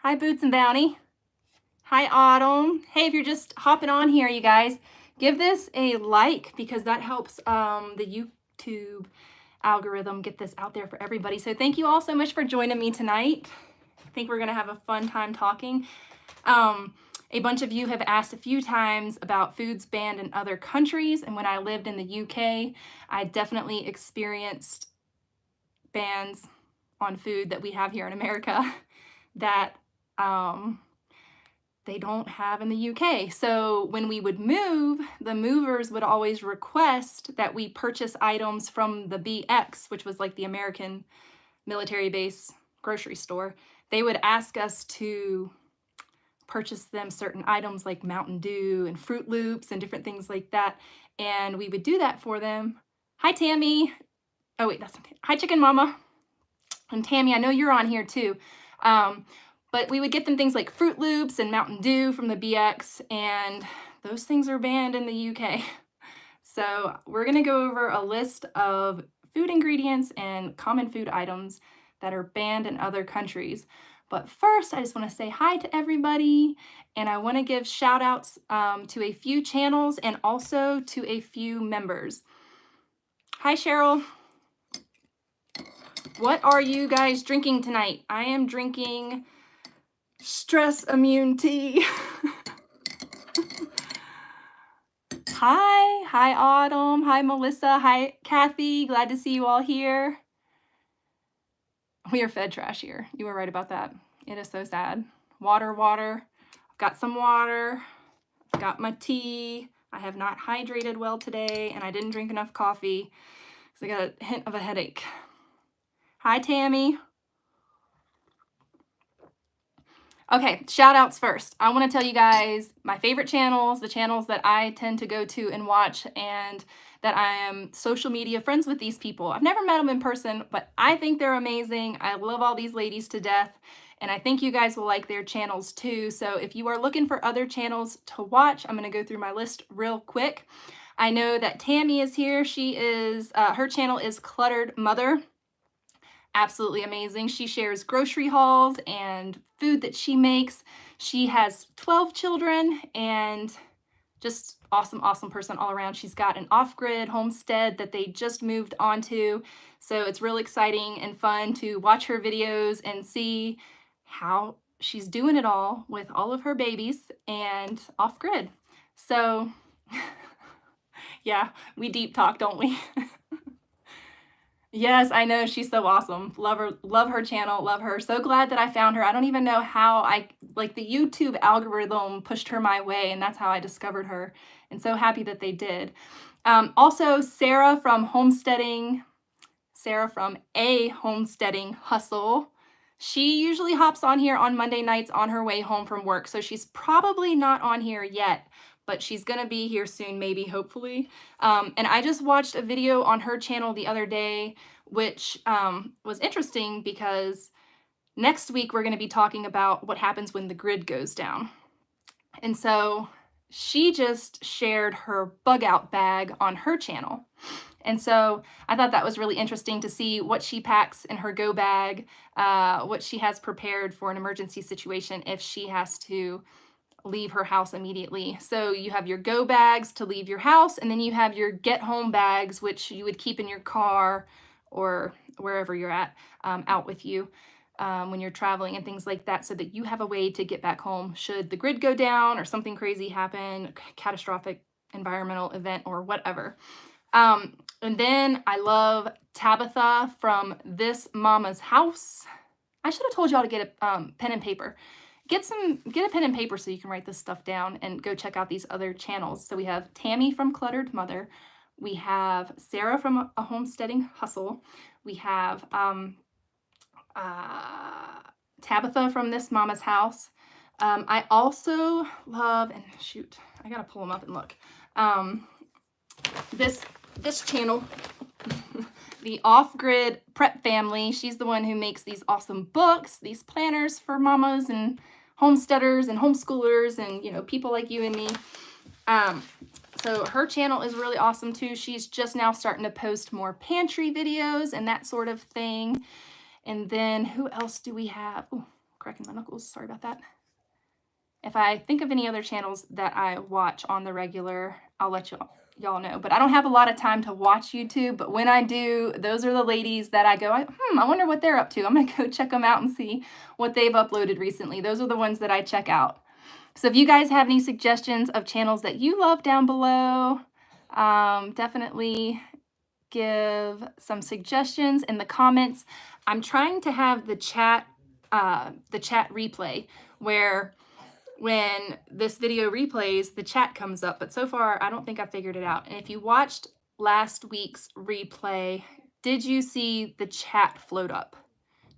Hi, Boots and Bounty. Hi, Autumn. Hey, if you're just hopping on here, you guys, give this a like because that helps the YouTube algorithm get this out there for everybody. So thank you all so much for joining me tonight. I think we're going to have a fun time talking. A bunch of you have asked a few times about foods banned in other countries. And when I lived in the UK, I definitely experienced bans on food that we have here in America that they don't have in the UK. So when we would move, the movers would always request that we purchase items from the BX, which was like the American military base grocery store. They would ask us to purchase them certain items like Mountain Dew and Fruit Loops and different things like that. And we would do that for them. Hi, Tammy. Oh, wait, that's hi, Chicken Mama. And Tammy, I know you're on here too. But we would get them things like Fruit Loops and Mountain Dew from the BX, and those things are banned in the UK. So we're gonna go over a list of food ingredients and common food items that are banned in other countries. But first, I just wanna say hi to everybody, and I wanna give shout outs to a few channels and also to a few members. Hi, Cheryl. What are you guys drinking tonight? I am drinking stress immune tea. Hi Autumn, hi Melissa, hi Kathy, glad to see you all here. We are fed trash here. You were right about that. It is so sad. Water. I've got some water. I've got my tea. I have not hydrated well today, and I didn't drink enough coffee because I got a hint of a headache. Hi Tammy. Okay, shout outs first. I want to tell you guys my favorite channels, the channels that I tend to go to and watch, and that I am social media friends with these people. I've never met them in person, but I think they're amazing. I love all these ladies to death, and I think you guys will like their channels too. So if you are looking for other channels to watch, I'm going to go through my list real quick. I know that Tammy is here. She is, her channel is Cluttered Mother. Absolutely amazing. She shares grocery hauls and food that she makes. She has 12 children and just awesome person all around. She's got an off-grid homestead that they just moved onto. So it's really exciting and fun to watch her videos and see how she's doing it all with all of her babies and off-grid. So yeah, we deep talk, don't we? Yes, I know. She's so awesome. Love her channel, love her. So glad that I found her. I don't even know how like the YouTube algorithm pushed her my way, and that's how I discovered her. And so happy that they did. Also, Sarah from A Homesteading Hustle. She usually hops on here on Monday nights on her way home from work, so she's probably not on here yet, but she's gonna be here soon, maybe, hopefully. And I just watched a video on her channel the other day, which was interesting because next week we're gonna be talking about what happens when the grid goes down. And so she just shared her bug out bag on her channel. And so I thought that was really interesting to see what she packs in her go bag, what she has prepared for an emergency situation if she has to leave her house immediately. So you have your go bags to leave your house, and then you have your get home bags, which you would keep in your car or wherever you're at, out with you when you're traveling and things like that, so that you have a way to get back home should the grid go down or something crazy happen, catastrophic environmental event or whatever. And then I love Tabitha from This Mama's House. I should have told y'all to get a pen and paper. Get a pen and paper so you can write this stuff down and go check out these other channels. So we have Tammy from Cluttered Mother. We have Sarah from A Homesteading Hustle. We have Tabitha from This Mama's House. I also love, and shoot, I gotta pull them up and look. This channel, the Off-Grid Prep Family. She's the one who makes these awesome books, these planners for mamas and homesteaders and homeschoolers and, you know, people like you and me. So her channel is really awesome too. She's just now starting to post more pantry videos and that sort of thing. And then who else do we have? Ooh, cracking my knuckles. Sorry about that. If I think of any other channels that I watch on the regular, I'll let y'all know. But I don't have a lot of time to watch YouTube, but when I do, those are the ladies that I go, I wonder what they're up to. I'm gonna go check them out and see what they've uploaded recently. Those are the ones that I check out. So if you guys have any suggestions of channels that you love down below, definitely give some suggestions in the comments. I'm trying to have the chat replay where when this video replays, the chat comes up, but so far I don't think I figured it out. And if you watched last week's replay, did you see the chat float up?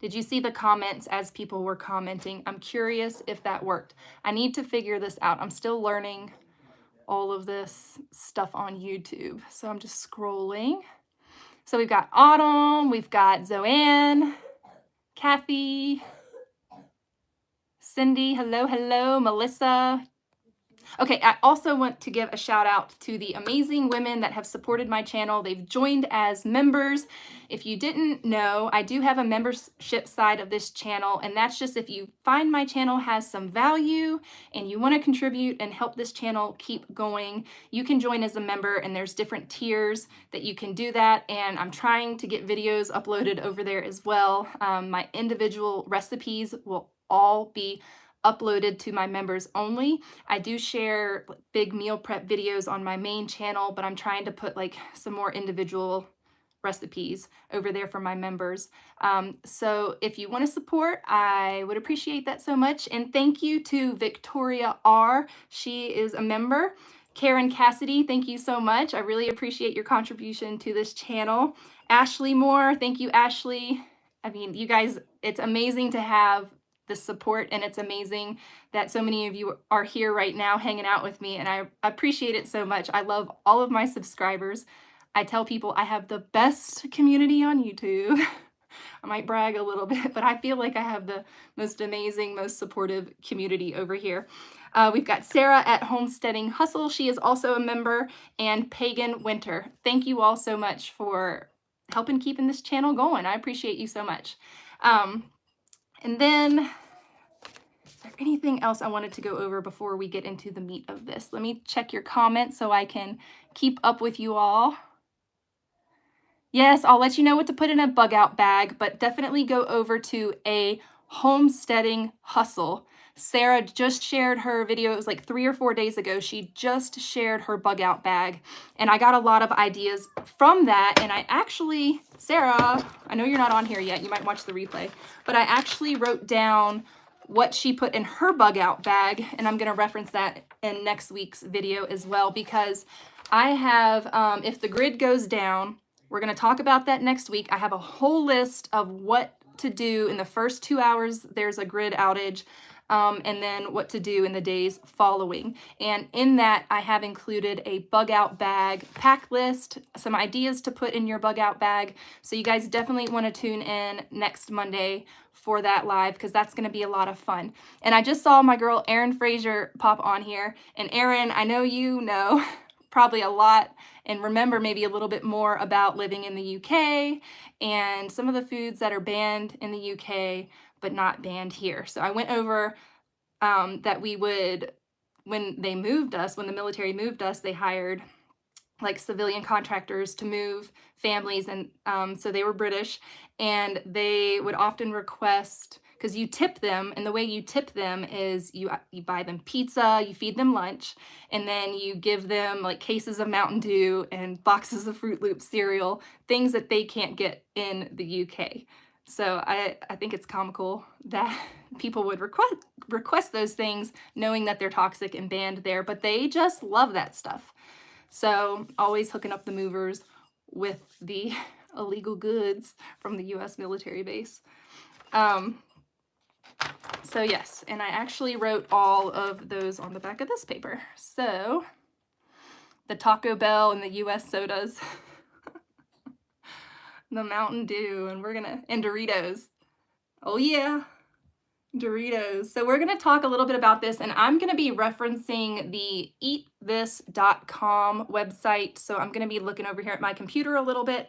Did you see the comments as people were commenting? I'm curious if that worked. I need to figure this out. I'm still learning all of this stuff on YouTube. So I'm just scrolling. So we've got Autumn, we've got Zoanne, Kathy, Cindy, hello, Melissa. Okay, I also want to give a shout out to the amazing women that have supported my channel. They've joined as members. If you didn't know, I do have a membership side of this channel, and that's just if you find my channel has some value and you want to contribute and help this channel keep going, you can join as a member, and there's different tiers that you can do that, and I'm trying to get videos uploaded over there as well. My individual recipes will all be uploaded to my members only. I do share big meal prep videos on my main channel, but I'm trying to put like some more individual recipes over there for my members. So if you want to support, I would appreciate that so much. And thank you to Victoria R. She is a member. Karen Cassidy, thank you so much. I really appreciate your contribution to this channel. Ashley Moore, thank you, Ashley. I mean, you guys, it's amazing to have the support, and it's amazing that so many of you are here right now hanging out with me, and I appreciate it so much. I love all of my subscribers. I tell people I have the best community on YouTube. I might brag a little bit, but I feel like I have the most amazing, most supportive community over here. We've got Sarah at Homesteading Hustle. She is also a member, and Pagan Winter. Thank you all so much for helping keeping this channel going. I appreciate you so much. And then, is there anything else I wanted to go over before we get into the meat of this? Let me check your comments so I can keep up with you all. Yes, I'll let you know what to put in a bug out bag, but definitely go over to a Homesteading Hustle. Sarah just shared her video. It was like 3 or 4 days ago. She just shared her bug out bag, and I got a lot of ideas from that. And I actually, Sarah, I know you're not on here yet. You might watch the replay, but I actually wrote down what she put in her bug out bag, and I'm going to reference that in next week's video as well, because I have, if the grid goes down, we're going to talk about that next week. I have a whole list of what to do in the first 2 hours. There's a grid outage. And then what to do in the days following. And in that, I have included a bug out bag pack list, some ideas to put in your bug out bag. So you guys definitely want to tune in next Monday for that live, because that's going to be a lot of fun. And I just saw my girl Erin Fraser pop on here. And Erin, I know you know probably a lot and remember maybe a little bit more about living in the UK and some of the foods that are banned in the UK but not banned here. So I went over that we would, when they moved us, when the military moved us, they hired like civilian contractors to move families, and so they were British, and they would often request, because you tip them, and the way you tip them is you buy them pizza, you feed them lunch, and then you give them like cases of Mountain Dew and boxes of Fruit Loops cereal, things that they can't get in the UK. So I think it's comical that people would request those things knowing that they're toxic and banned there, but they just love that stuff. So always hooking up the movers with the illegal goods from the US military base. So yes, and I actually wrote all of those on the back of this paper. So the Taco Bell and the US sodas, the Mountain Dew, and and Doritos. Oh yeah, Doritos. So we're gonna talk a little bit about this, and I'm gonna be referencing the eatthis.com website. So I'm gonna be looking over here at my computer a little bit,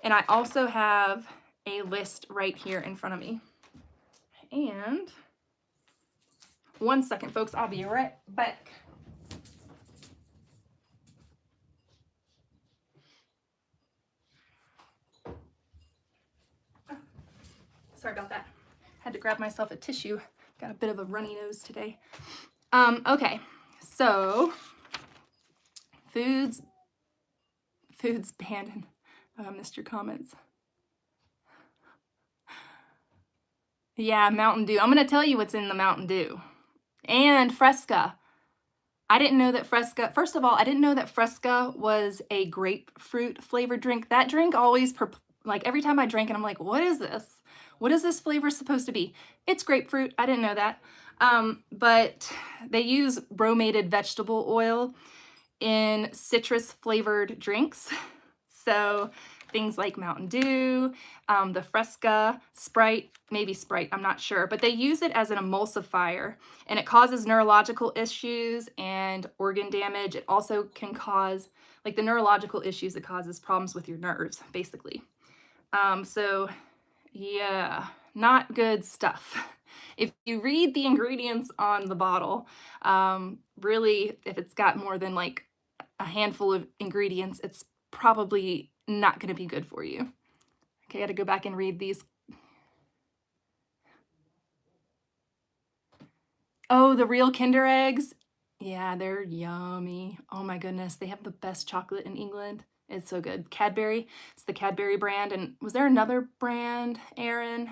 and I also have a list right here in front of me. And 1 second, folks. I'll be right back. Sorry about that. Had to grab myself a tissue. Got a bit of a runny nose today. Okay, so foods banned in missed your comments. Yeah, Mountain Dew. I'm gonna tell you what's in the Mountain Dew. And Fresca. I didn't know that Fresca, first of all, I didn't know that Fresca was a grapefruit flavored drink. That drink always, like every time I drank it, I'm like, what is this? What is this flavor supposed to be? It's grapefruit. I didn't know that. But they use bromated vegetable oil in citrus flavored drinks. So things like Mountain Dew, the Fresca, Sprite, maybe Sprite, I'm not sure, but they use it as an emulsifier and it causes neurological issues and organ damage. It also can cause, like the neurological issues, it causes problems with your nerves, basically. So yeah, not good stuff. If you read the ingredients on the bottle, really, if it's got more than like a handful of ingredients, it's probably not going to be good for you. Okay, I got to go back and read these. Oh, the real Kinder Eggs. Yeah, they're yummy. Oh my goodness, they have the best chocolate in England. It's so good. Cadbury, it's the Cadbury brand. And was there another brand, Aaron,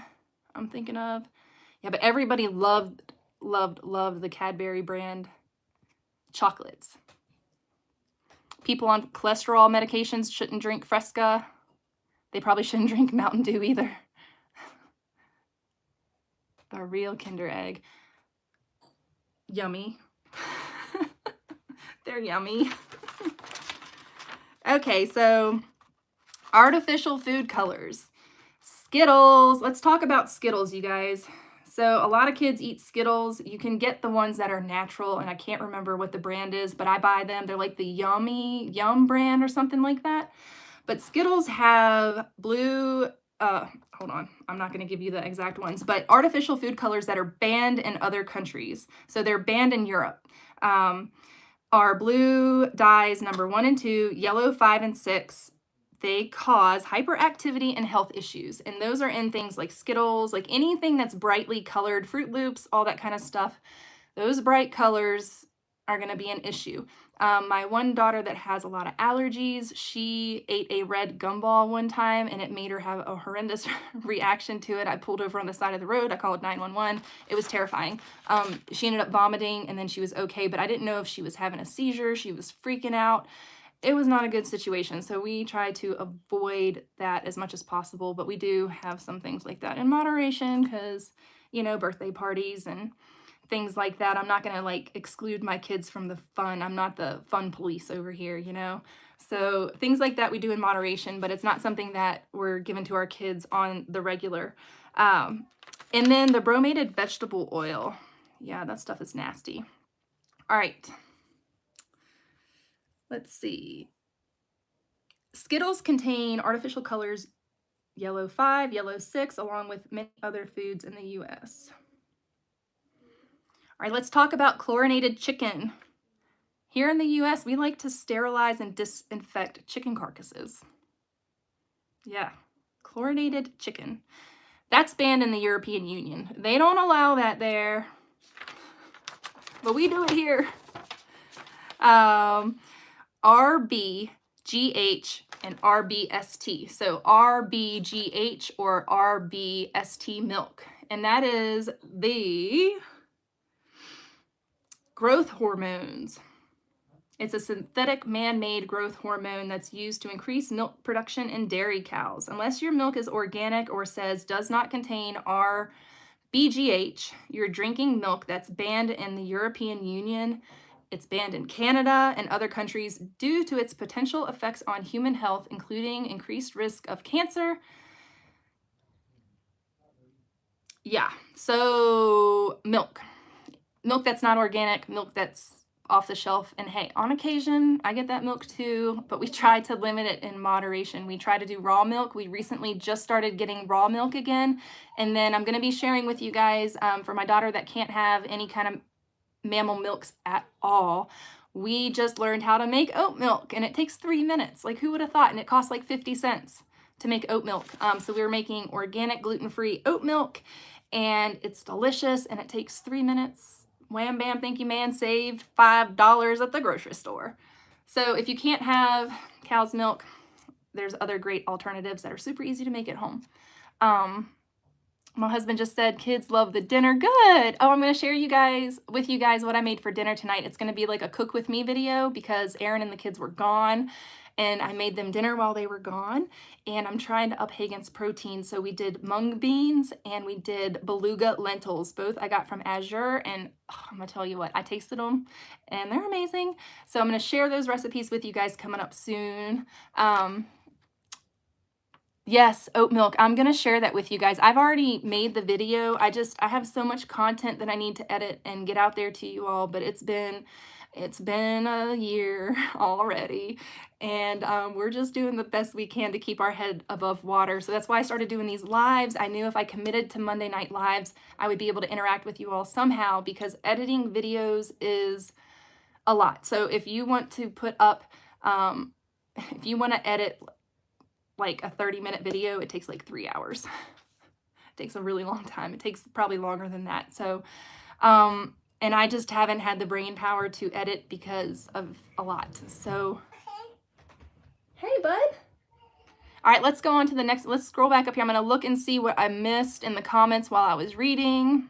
I'm thinking of? Yeah, but everybody loved the Cadbury brand chocolates. People on cholesterol medications shouldn't drink Fresca. They probably shouldn't drink Mountain Dew either. The real Kinder Egg. Yummy. They're yummy. Okay, so artificial food colors. Skittles. Let's talk about Skittles, you guys. So a lot of kids eat Skittles. You can get the ones that are natural, and I can't remember what the brand is, but I buy them. They're like the Yum brand or something like that. But Skittles have blue, hold on, I'm not going to give you the exact ones, but artificial food colors that are banned in other countries. So they're banned in Europe. Are blue dyes number 1 and 2, yellow 5 and 6. They cause hyperactivity and health issues. And those are in things like Skittles, like anything that's brightly colored, Fruit Loops, all that kind of stuff. Those bright colors are going to be an issue. My one daughter that has a lot of allergies, she ate a red gumball one time and it made her have a horrendous reaction to it. I pulled over on the side of the road. I called 911. It was terrifying. She ended up vomiting and then she was okay, but I didn't know if she was having a seizure. She was freaking out. It was not a good situation. So we try to avoid that as much as possible, but we do have some things like that in moderation because, you know, birthday parties and things like that. I'm not going to like exclude my kids from the fun. I'm not the fun police over here, you know? So things like that we do in moderation, but it's not something that we're giving to our kids on the regular. And then the bromated vegetable oil. Yeah, that stuff is nasty. All right. Let's see. Skittles contain artificial colors yellow 5, yellow 6, along with many other foods in the US. All right, let's talk about chlorinated chicken. Here in the US, we like to sterilize and disinfect chicken carcasses. Yeah, chlorinated chicken. That's banned in the European Union. They don't allow that there, but we do it here. RB, GH, and RBST. So RBGH or RBST milk. And that is the growth hormones. It's a synthetic man-made growth hormone that's used to increase milk production in dairy cows. Unless your milk is organic or says does not contain RBGH, you're drinking milk that's banned in the European Union. It's banned in Canada and other countries due to its potential effects on human health, including increased risk of cancer. Yeah, so milk that's not organic, milk that's off the shelf. And hey, on occasion, I get that milk too, but we try to limit it in moderation. We try to do raw milk. We recently just started getting raw milk again. And then I'm going to be sharing with you guys for my daughter that can't have any kind of mammal milks at all. We just learned how to make oat milk, and it takes 3 minutes. Like, who would have thought? And it costs like 50 cents to make oat milk. So we were making organic gluten-free oat milk, and it's delicious, and it takes 3 minutes. Wham bam, thank you, man. Saved $5 at the grocery store. So if you can't have cow's milk, there's other great alternatives that are super easy to make at home. My husband just said kids love the dinner. Good. Oh, I'm going to share with you guys what I made for dinner tonight. It's going to be like a cook with me video because Aaron and the kids were gone, and I made them dinner while they were gone, and I'm trying to up Hagen's protein. So we did mung beans and we did beluga lentils. Both I got from Azure, and I'm going to tell you what, I tasted them and they're amazing. So I'm going to share those recipes with you guys coming up soon. Yes, oat milk. I'm going to share that with you guys. I've already made the video. I have so much content that I need to edit and get out there to you all, but it's been a year already, and we're just doing the best we can to keep our head above water. So that's why I started doing these lives. I knew if I committed to Monday night lives, I would be able to interact with you all somehow, because editing videos is a lot. So if you want to put up, if you want to edit like a 30-minute video, it takes like 3 hours. It takes a really long time. It takes probably longer than that. So, and I just haven't had the brain power to edit because of a lot. So, hey, bud. All right, let's go on to the next. Let's scroll back up here. I'm going to look and see what I missed in the comments while I was reading.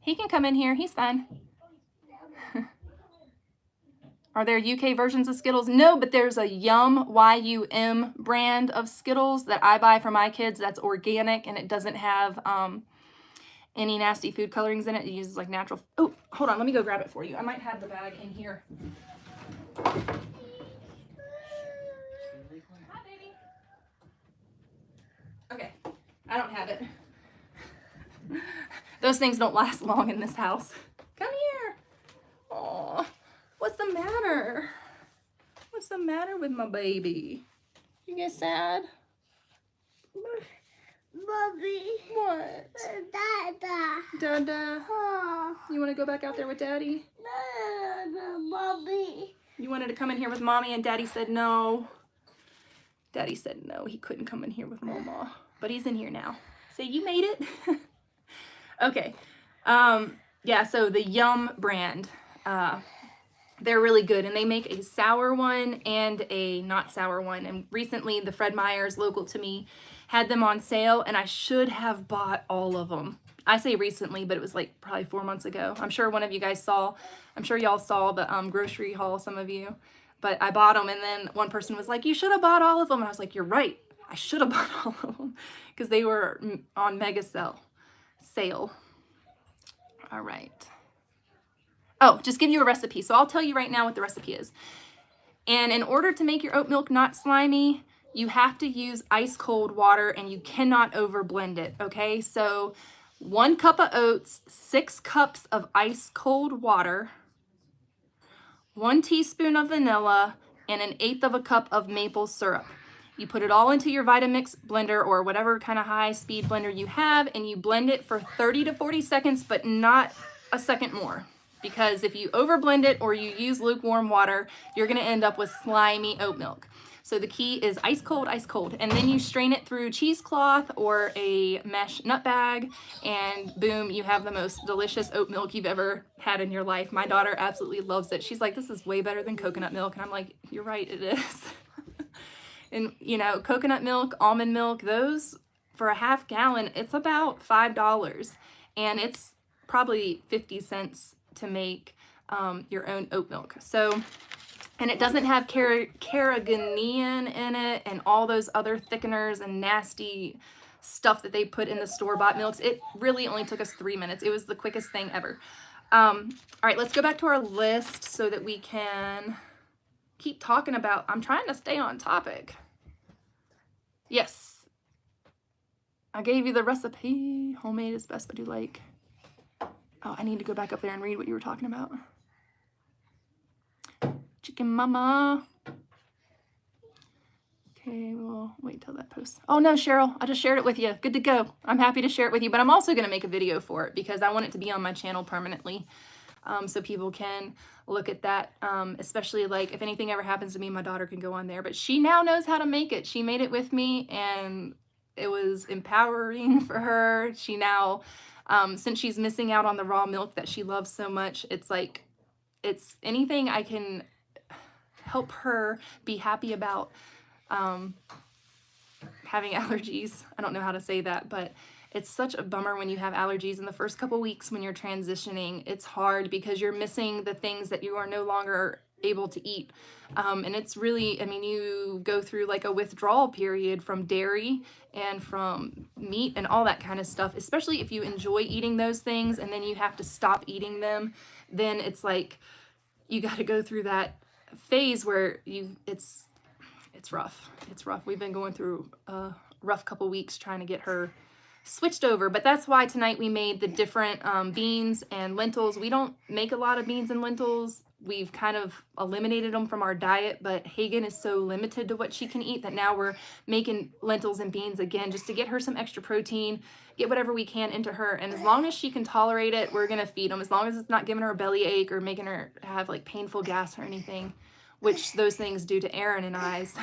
He can come in here. He's fine. Are there UK versions of Skittles? No, but there's a Yum, Y-U-M brand of Skittles that I buy for my kids that's organic, and it doesn't have any nasty food colorings in it. It uses like natural. Oh, hold on. Let me go grab it for you. I might have the bag in here. Hi, baby. Okay. I don't have it. Those things don't last long in this house. Come here. Aw. What's the matter? What's the matter with my baby? You get sad? Mommy. What? Dada. Dada? Oh. You want to go back out there with Daddy? No, Mommy. You wanted to come in here with Mommy, and Daddy said no. Daddy said no, he couldn't come in here with Mama. But he's in here now. So you made it? Okay. Yeah, so the Yum brand. They're really good, and they make a sour one and a not sour one. And recently, the Fred Meyers, local to me, had them on sale, and I should have bought all of them. I say recently, but it was like probably 4 months ago. I'm sure one of you guys saw. I'm sure y'all saw the grocery haul, some of you. But I bought them, and then one person was like, "You should have bought all of them." And I was like, "You're right. I should have bought all of them," because they were on mega sale. All right. Oh, just give you a recipe. So I'll tell you right now what the recipe is. And in order to make your oat milk not slimy, you have to use ice cold water, and you cannot over blend it, okay? So 1 cup of oats, 6 cups of ice cold water, 1 teaspoon of vanilla, and 1/8 of a cup of maple syrup. You put it all into your Vitamix blender or whatever kind of high speed blender you have, and you blend it for 30 to 40 seconds, but not a second more. Because if you overblend it or you use lukewarm water, you're going to end up with slimy oat milk. So the key is ice cold, and then you strain it through cheesecloth or a mesh nut bag, and boom, you have the most delicious oat milk you've ever had in your life. My daughter absolutely loves it. She's like, "This is way better than coconut milk," and I'm like, "You're right, it is." And you know, coconut milk, almond milk, those for a half gallon, it's about $5, and it's probably 50 cents to make your own oat milk. So, and it doesn't have carrageenan in it and all those other thickeners and nasty stuff that they put in the store-bought milks. It really only took us 3 minutes. It was the quickest thing ever. All right, let's go back to our list so that we can keep talking about, I'm trying to stay on topic. Yes. I gave you the recipe. Homemade is best, but do like. Oh, I need to go back up there and read what you were talking about. Chicken mama. Okay, we'll wait till that post. Oh no, Cheryl, I just shared it with you. Good to go. I'm happy to share it with you, but I'm also going to make a video for it because I want it to be on my channel permanently. So people can look at that, especially like if anything ever happens to me, my daughter can go on there. But she now knows how to make it. She made it with me, and it was empowering for her. She now, since she's missing out on the raw milk that she loves so much, it's like, it's anything I can help her be happy about. Having allergies. I don't know how to say that, but it's such a bummer when you have allergies in the first couple weeks when you're transitioning. It's hard because you're missing the things that you are no longer able to eat. And it's really, I mean, you go through like a withdrawal period from dairy and from meat and all that kind of stuff, especially if you enjoy eating those things and then you have to stop eating them. Then it's like you got to go through that phase where it's rough. It's rough. We've been going through a rough couple weeks trying to get her switched over, but that's why tonight we made the different beans and lentils. We don't make a lot of beans and lentils. We've kind of eliminated them from our diet, but Hagen is so limited to what she can eat that now we're making lentils and beans again just to get her some extra protein, get whatever we can into her. And as long as she can tolerate it, we're going to feed them. As long as it's not giving her a belly ache or making her have like painful gas or anything, which those things do to Aaron and I. So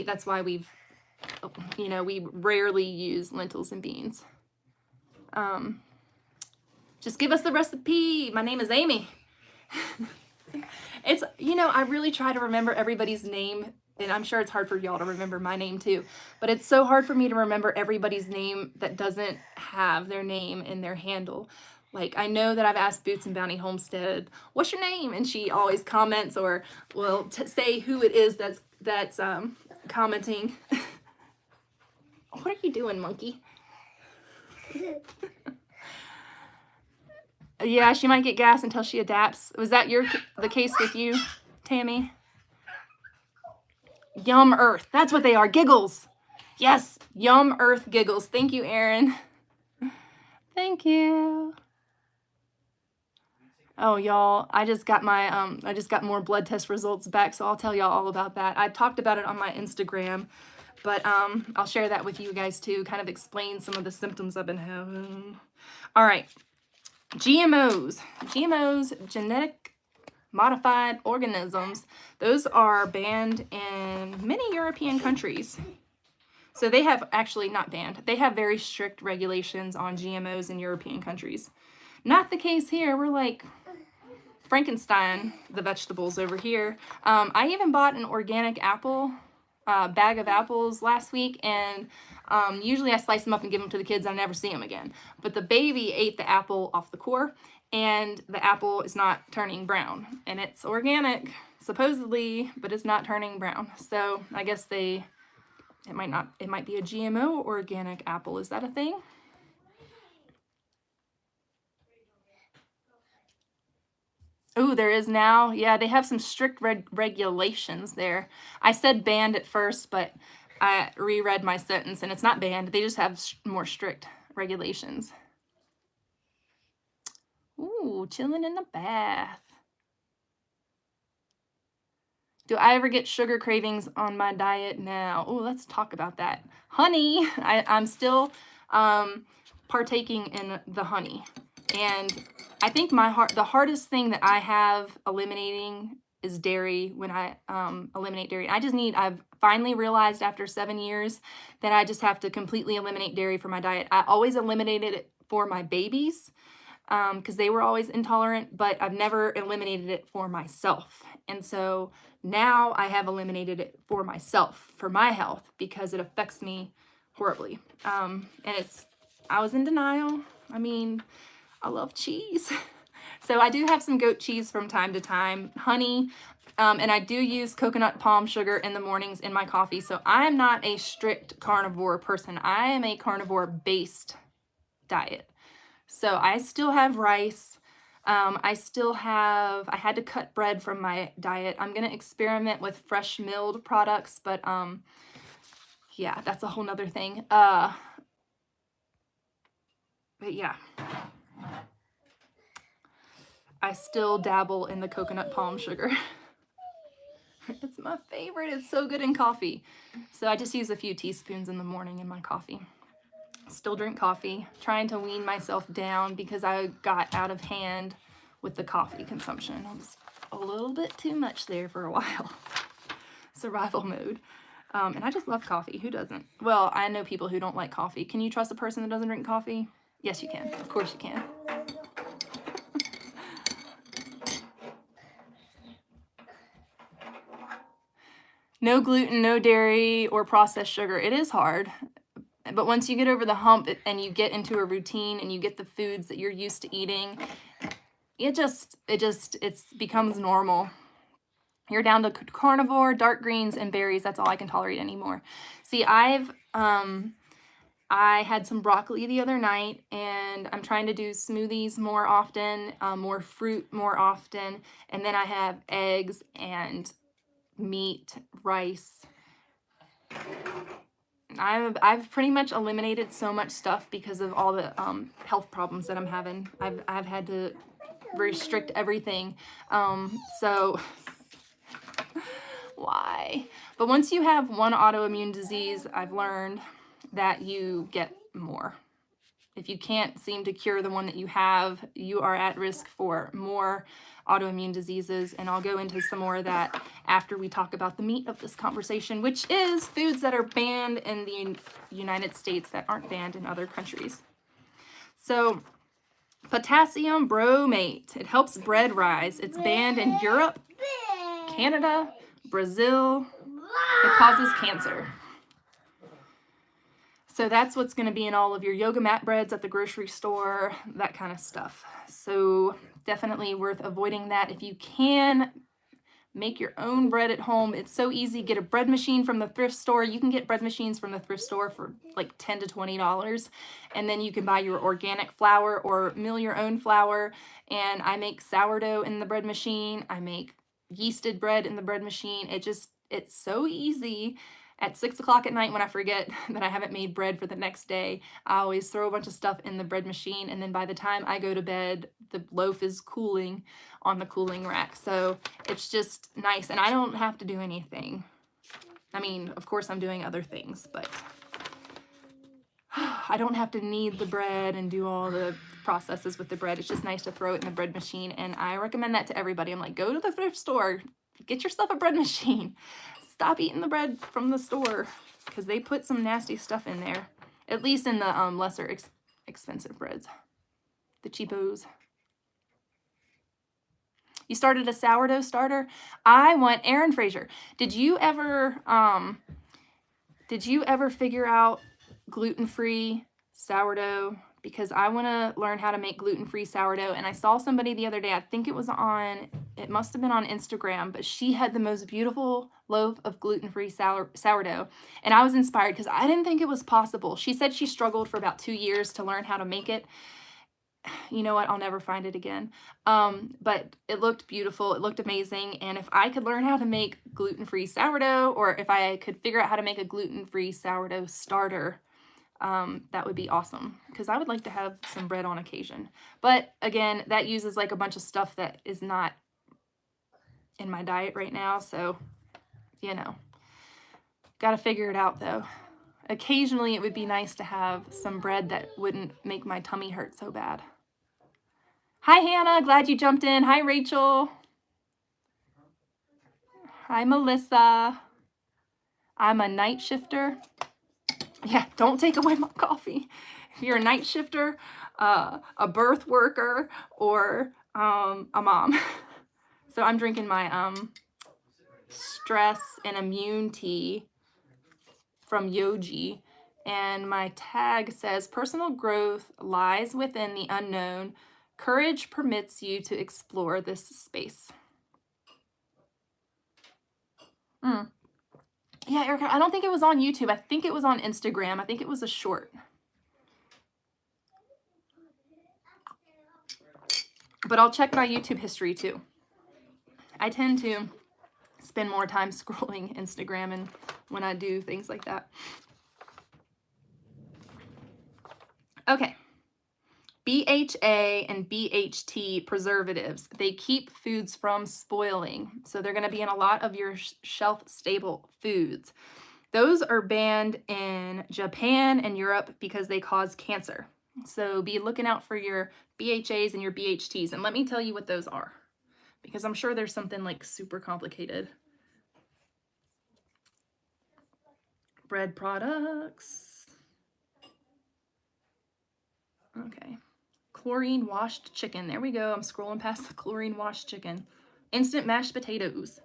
that's why we rarely use lentils and beans. Just give us the recipe. My name is Amy. It's, I really try to remember everybody's name, and I'm sure it's hard for y'all to remember my name too, but it's so hard for me to remember everybody's name that doesn't have their name in their handle. Like, I know that I've asked Boots and Bounty Homestead, what's your name? And she always comments or will say who it is that's commenting. What are you doing, monkey? Yeah, she might get gas until she adapts. Was that the case with you, Tammy? Yum Earth. That's what they are. Giggles. Yes, Yum Earth Giggles. Thank you, Erin. Thank you. Oh, y'all, I just got more blood test results back, so I'll tell y'all all about that. I talked about it on my Instagram, but I'll share that with you guys too, kind of explain some of the symptoms I've been having. All right, GMOs, genetic modified organisms, those are banned in many European countries. So they have, actually not banned, they have very strict regulations on GMOs in European countries. Not the case here. We're like Frankenstein, the vegetables over here. I even bought an organic apple, bag of apples last week, and usually I slice them up and give them to the kids. I never see them again. But the baby ate the apple off the core, and the apple is not turning brown. And it's organic, supposedly, but it's not turning brown. So I guess it might be a GMO organic apple. Is that a thing? Oh, there is now. Yeah, they have some strict regulations there. I said banned at first, but I reread my sentence and it's not banned. They just have more strict regulations. Ooh, chilling in the bath. Do I ever get sugar cravings on my diet now? Oh, let's talk about that. Honey, I'm still partaking in the honey. And I think the hardest thing that I have eliminating is dairy when I eliminate dairy. I've finally realized after 7 years that I just have to completely eliminate dairy from my diet. I always eliminated it for my babies because they were always intolerant, but I've never eliminated it for myself. And so now I have eliminated it for myself, for my health, because it affects me horribly. And I was in denial. I mean, I love cheese. So I do have some goat cheese from time to time, honey, and I do use coconut palm sugar in the mornings in my coffee. So I am not a strict carnivore person. I am a carnivore-based diet. So I still have rice. I had to cut bread from my diet. I'm going to experiment with fresh milled products, but yeah, that's a whole nother thing. But yeah. I still dabble in the coconut palm sugar. It's my favorite. It's so good in coffee. So I just use a few teaspoons in the morning in my coffee. Still drink coffee. Trying to wean myself down because I got out of hand with the coffee consumption. I was a little bit too much there for a while. Survival mode. And I just love coffee. Who doesn't? Well, I know people who don't like coffee. Can you trust a person that doesn't drink coffee? Yes, you can. Of course you can. No gluten, no dairy, or processed sugar. It is hard. But once you get over the hump and you get into a routine and you get the foods that you're used to eating, it becomes normal. You're down to carnivore, dark greens, and berries. That's all I can tolerate anymore. See, I had some broccoli the other night, and I'm trying to do smoothies more often, more fruit more often, and then I have eggs and meat, rice. I've pretty much eliminated so much stuff because of all the health problems that I'm having. I've had to restrict everything. So why? But once you have one autoimmune disease, I've learned that you get more. If you can't seem to cure the one that you have, you are at risk for more autoimmune diseases. And I'll go into some more of that after we talk about the meat of this conversation, which is foods that are banned in the United States that aren't banned in other countries. So potassium bromate, it helps bread rise. It's banned in Europe, Canada, Brazil. It causes cancer. So that's what's going to be in all of your yoga mat breads at the grocery store, that kind of stuff. So definitely worth avoiding that. If you can, make your own bread at home. It's so easy. Get a bread machine from the thrift store. You can get bread machines from the thrift store for like $10 to $20. And then you can buy your organic flour or mill your own flour. And I make sourdough in the bread machine. I make yeasted bread in the bread machine. It's so easy. At 6 o'clock at night, when I forget that I haven't made bread for the next day, I always throw a bunch of stuff in the bread machine, and then by the time I go to bed, the loaf is cooling on the cooling rack. So it's just nice, and I don't have to do anything. I mean, of course I'm doing other things, but I don't have to knead the bread and do all the processes with the bread. It's just nice to throw it in the bread machine, and I recommend that to everybody. I'm like, go to the thrift store, get yourself a bread machine. Stop eating the bread from the store because they put some nasty stuff in there. At least in the lesser expensive breads. The cheapos. You started a sourdough starter? I want Aaron Fraser. Did you ever figure out gluten-free sourdough? Because I want to learn how to make gluten-free sourdough. And I saw somebody the other day, I think it must have been on Instagram, but she had the most beautiful loaf of gluten-free sourdough. And I was inspired because I didn't think it was possible. She said she struggled for about 2 years to learn how to make it. You know what? I'll never find it again. But it looked beautiful. It looked amazing. And if I could learn how to make gluten-free sourdough, or if I could figure out how to make a gluten-free sourdough starter, that would be awesome because I would like to have some bread on occasion. But again, that uses like a bunch of stuff that is not in my diet right now. So, got to figure it out though. Occasionally it would be nice to have some bread that wouldn't make my tummy hurt so bad. Hi, Hannah. Glad you jumped in. Hi, Rachel. Hi, Melissa. I'm a night shifter. Yeah, don't take away my coffee. If you're a night shifter, a birth worker, or a mom. So I'm drinking my stress and immune tea from Yogi. And my tag says, personal growth lies within the unknown. Courage permits you to explore this space. Yeah, Erica, I don't think it was on YouTube. I think it was on Instagram. I think it was a short. But I'll check my YouTube history too. I tend to spend more time scrolling Instagram and when I do things like that. Okay. BHA and BHT preservatives. They keep foods from spoiling. So they're going to be in a lot of your shelf-stable foods. Those are banned in Japan and Europe because they cause cancer. So be looking out for your BHAs and your BHTs. And let me tell you what those are, because I'm sure there's something like super complicated. Bread products. Okay. Chlorine washed chicken. There we go. I'm scrolling past the chlorine washed chicken. Instant mashed potatoes.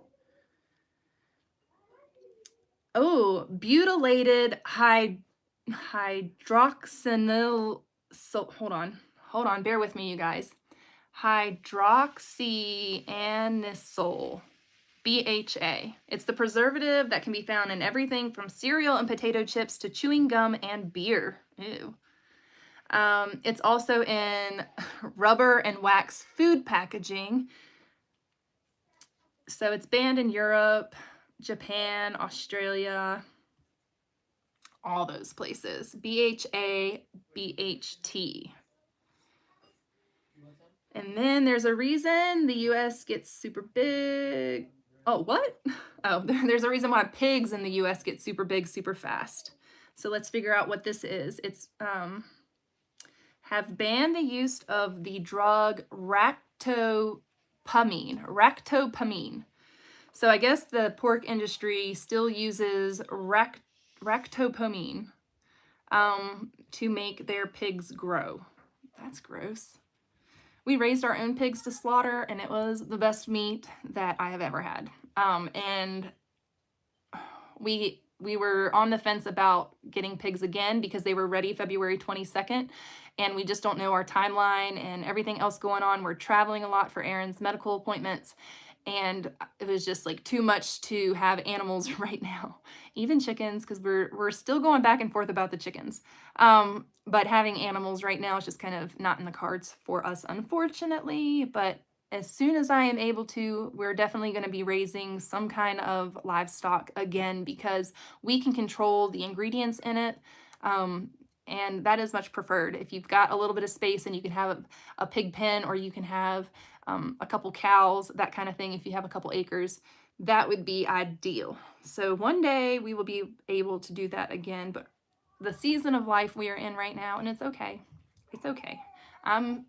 Oh, butylated hydroxynyl. So hold on. Bear with me, you guys. Hydroxyanisole. BHA. It's the preservative that can be found in everything from cereal and potato chips to chewing gum and beer. Ew. It's also in rubber and wax food packaging. So it's banned in Europe, Japan, Australia, all those places. BHA, BHT. And then there's a reason the US gets super big. Oh, what? Oh, there's a reason why pigs in the US get super big super fast. So let's figure out what this is. It's have banned the use of the drug ractopamine. So I guess the pork industry still uses ractopamine to make their pigs grow. That's gross. We raised our own pigs to slaughter, and it was the best meat that I have ever had. And we were on the fence about getting pigs again because they were ready February 22nd, and we just don't know our timeline and everything else going on. We're traveling a lot for Aaron's medical appointments, and it was just like too much to have animals right now, even chickens, because we're still going back and forth about the chickens. But having animals right now is just kind of not in the cards for us, unfortunately. But as soon as I am able to, we're definitely going to be raising some kind of livestock again, because we can control the ingredients in it. And that is much preferred. If you've got a little bit of space and you can have a pig pen, or you can have a couple cows, that kind of thing, if you have a couple acres, that would be ideal. So one day we will be able to do that again, but the season of life we are in right now, and it's okay. It's okay. I'm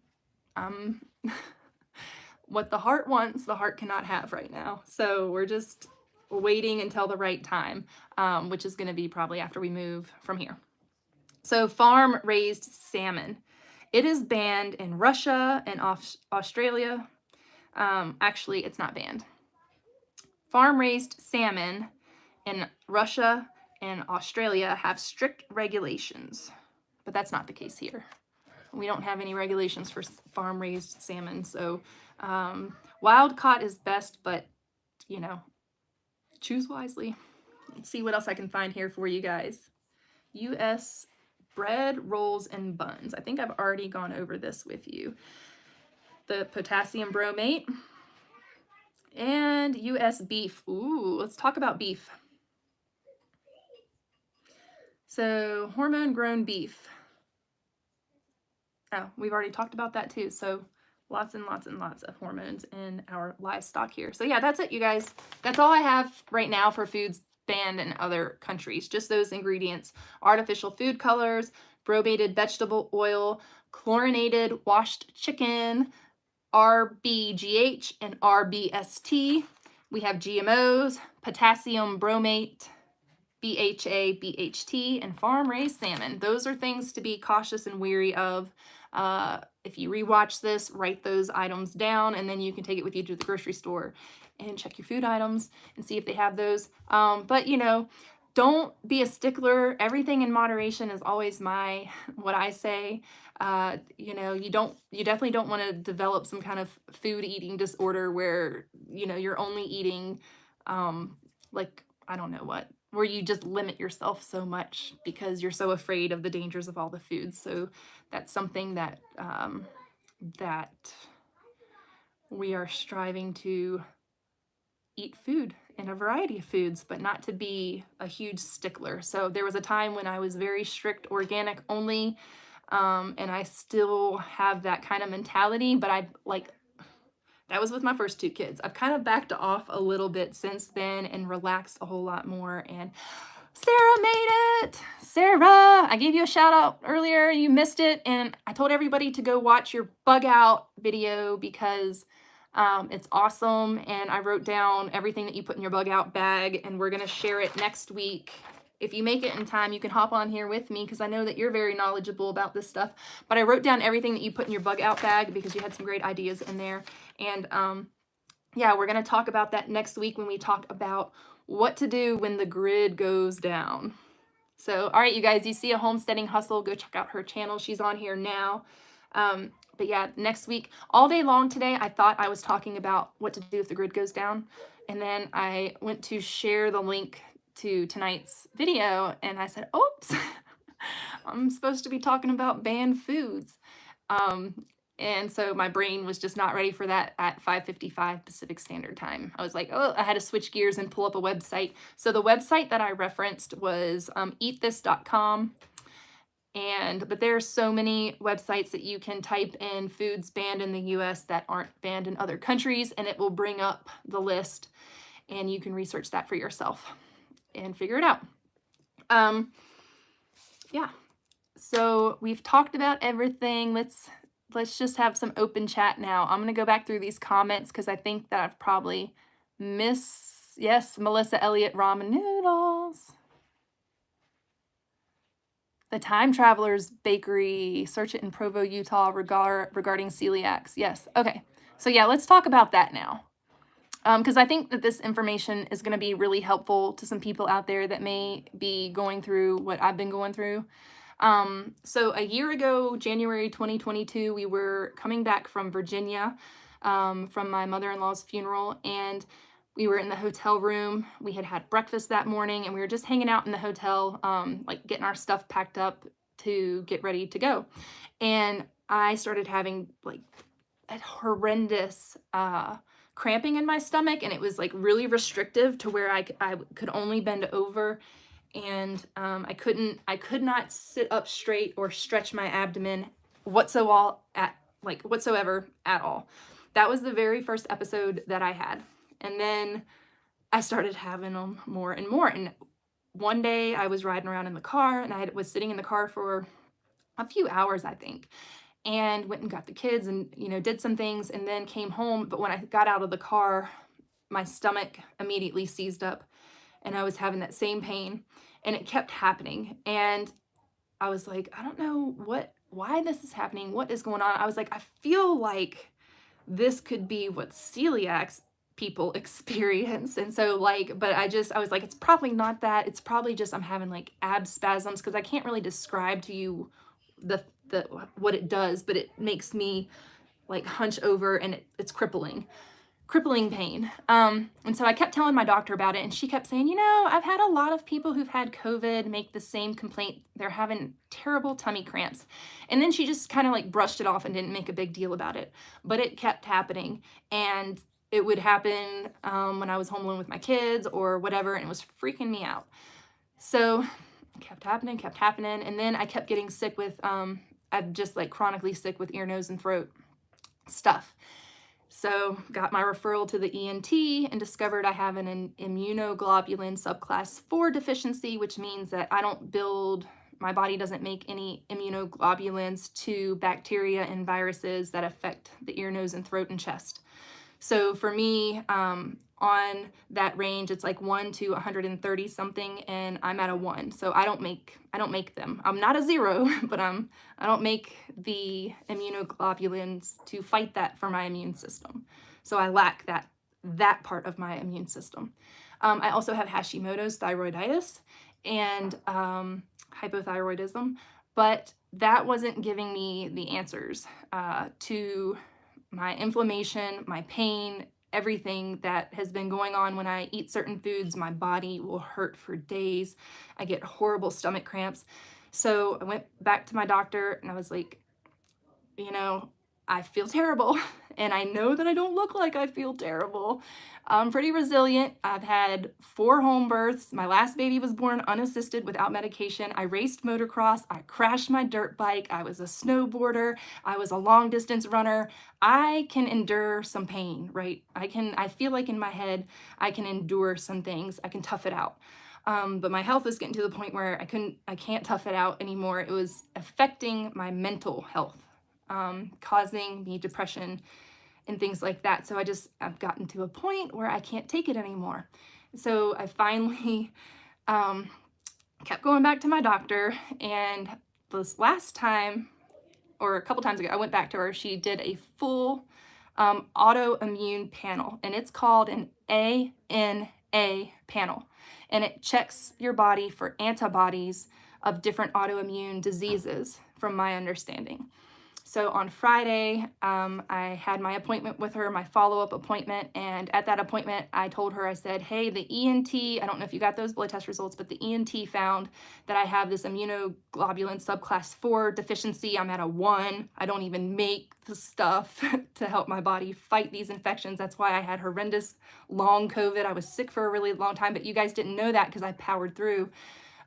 what the heart wants, the heart cannot have right now. So we're just waiting until the right time, which is going to be probably after we move from here. So farm-raised salmon. It is banned in Russia and Australia. Actually, it's not banned. Farm-raised salmon in Russia and Australia have strict regulations, but that's not the case here. We don't have any regulations for farm-raised salmon, so wild caught is best, but, you know, choose wisely. Let's see what else I can find here for you guys. U.S. bread, rolls, and buns. I think I've already gone over this with you. The potassium bromate and U.S. beef. Ooh, let's talk about beef. So hormone-grown beef. Oh, we've already talked about that too. So lots and lots and lots of hormones in our livestock here. So yeah, that's it, you guys. That's all I have right now for foods banned in other countries. Just those ingredients: artificial food colors, bromated vegetable oil, chlorinated washed chicken, RBGH and RBST. We have GMOs, potassium bromate, BHA, BHT, and farm-raised salmon. Those are things to be cautious and wary of. If you rewatch this, write those items down, and then you can take it with you to the grocery store and check your food items and see if they have those. But, you know, don't be a stickler. Everything in moderation is always what I say. You know, you definitely don't want to develop some kind of food eating disorder where, you know, you're only eating, like, I don't know what, where you just limit yourself so much because you're so afraid of the dangers of all the foods. So that's something that that we are striving to eat food and a variety of foods, but not to be a huge stickler. So there was a time when I was very strict organic only, And I still have that kind of mentality, but I like that was with my first two kids. I've kind of backed off a little bit since then and relaxed a whole lot more. And Sarah made it. Sarah, I gave you a shout out earlier. You missed it. And I told everybody to go watch your bug out video because it's awesome. And I wrote down everything that you put in your bug out bag, and we're going to share it next week. If you make it in time, you can hop on here with me because I know that you're very knowledgeable about this stuff. But I wrote down everything that you put in your bug out bag because you had some great ideas in there. And yeah, we're going to talk about that next week when we talk about what to do when the grid goes down. So, all right, you guys, you see a homesteading hustle, go check out her channel. She's on here now. But yeah, next week, all day long today, I thought I was talking about what to do if the grid goes down. And then I went to share the link to tonight's video and I said, oops, I'm supposed to be talking about banned foods. And so my brain was just not ready for that at 5:55 Pacific Standard Time. I was like, oh, I had to switch gears and pull up a website. So the website that I referenced was eatthis.com. But there are so many websites that you can type in foods banned in the US that aren't banned in other countries, and it will bring up the list, and you can research that for yourself and figure it out. Yeah. So we've talked about everything. Let's just have some open chat now. I'm going to go back through these comments because I think that I've probably missed. Yes, Melissa Elliott, ramen noodles. The Time Travelers Bakery. Search it in Provo, Utah regarding celiacs. Yes. Okay. So yeah, let's talk about that now. Because I think that this information is going to be really helpful to some people out there that may be going through what I've been going through. So a year ago, January 2022, we were coming back from Virginia, from my mother-in-law's funeral, and we were in the hotel room. We had breakfast that morning, and we were just hanging out in the hotel, like getting our stuff packed up to get ready to go. And I started having like a horrendous cramping in my stomach, and it was like really restrictive to where I could only bend over. And I could not sit up straight or stretch my abdomen whatsoever at all. That was the very first episode that I had. And then I started having them more and more. And one day I was riding around in the car, and I was sitting in the car for a few hours, I think, and went and got the kids and, did some things and then came home. But when I got out of the car, my stomach immediately seized up and I was having that same pain, and it kept happening. And I was like, I don't know why this is happening. What is going on? I was like, I feel like this could be what celiacs people experience. And so but I was like, it's probably not that. It's probably just I'm having like ab spasms, because I can't really describe to you what it does, but it makes me like hunch over, and it's crippling pain. And so I kept telling my doctor about it, and she kept saying, I've had a lot of people who've had COVID make the same complaint. They're having terrible tummy cramps. And then she just kind of like brushed it off and didn't make a big deal about it. But it kept happening, and it would happen when I was home alone with my kids or whatever, and it was freaking me out. So it kept happening. And then I kept getting sick with, I'm just like chronically sick with ear, nose, and throat stuff. So got my referral to the ENT and discovered I have an immunoglobulin subclass 4 deficiency, which means that my body doesn't make any immunoglobulins to bacteria and viruses that affect the ear, nose, and throat and chest. So for me, on that range, it's like 1 to 130 something, and I'm at a 1. So I don't make them. I'm not a 0, but I don't make the immunoglobulins to fight that for my immune system. So I lack that part of my immune system. I also have Hashimoto's thyroiditis and hypothyroidism, but that wasn't giving me the answers to my inflammation, my pain, everything that has been going on. When I eat certain foods, my body will hurt for days. I get horrible stomach cramps. So I went back to my doctor and I was like, I feel terrible. And I know that I don't look like I feel terrible. I'm pretty resilient. I've had 4 home births. My last baby was born unassisted without medication. I raced motocross. I crashed my dirt bike. I was a snowboarder. I was a long distance runner. I can endure some pain, right? I feel like in my head, I can endure some things. I can tough it out. But my health was getting to the point where I can't tough it out anymore. It was affecting my mental health, causing me depression and things like that. So I've gotten to a point where I can't take it anymore. So I finally um, kept going back to my doctor. And this last time, or a couple times ago, I went back to her. She did a full autoimmune panel, and it's called an ANA panel. And it checks your body for antibodies of different autoimmune diseases, from my understanding. So on Friday, I had my appointment with her, my follow-up appointment. And at that appointment, I told her, I said, hey, the ENT, I don't know if you got those blood test results, but the ENT found that I have this immunoglobulin subclass 4 deficiency. I'm at a 1. I don't even make the stuff to help my body fight these infections. That's why I had horrendous long COVID. I was sick for a really long time, but you guys didn't know that because I powered through.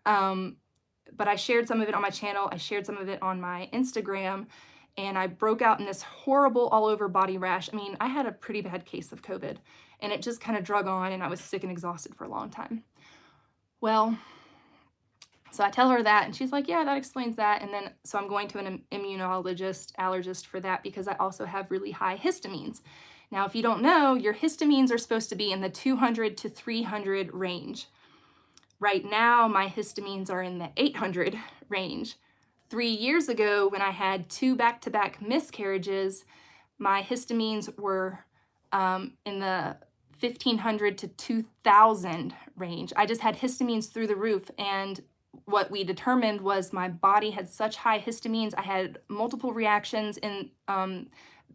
But I shared some of it on my channel. I shared some of it on my Instagram. And I broke out in this horrible all over body rash. I mean, I had a pretty bad case of COVID, and it just kind of drug on, and I was sick and exhausted for a long time. Well, so I tell her that, and she's like, yeah, that explains that. And then, so I'm going to an immunologist, allergist for that, because I also have really high histamines. Now, if you don't know, your histamines are supposed to be in the 200 to 300 range. Right now, my histamines are in the 800 range. 3 years ago, when I had 2 back-to-back miscarriages, my histamines were in the 1,500 to 2,000 range. I just had histamines through the roof, and what we determined was my body had such high histamines. I had multiple reactions in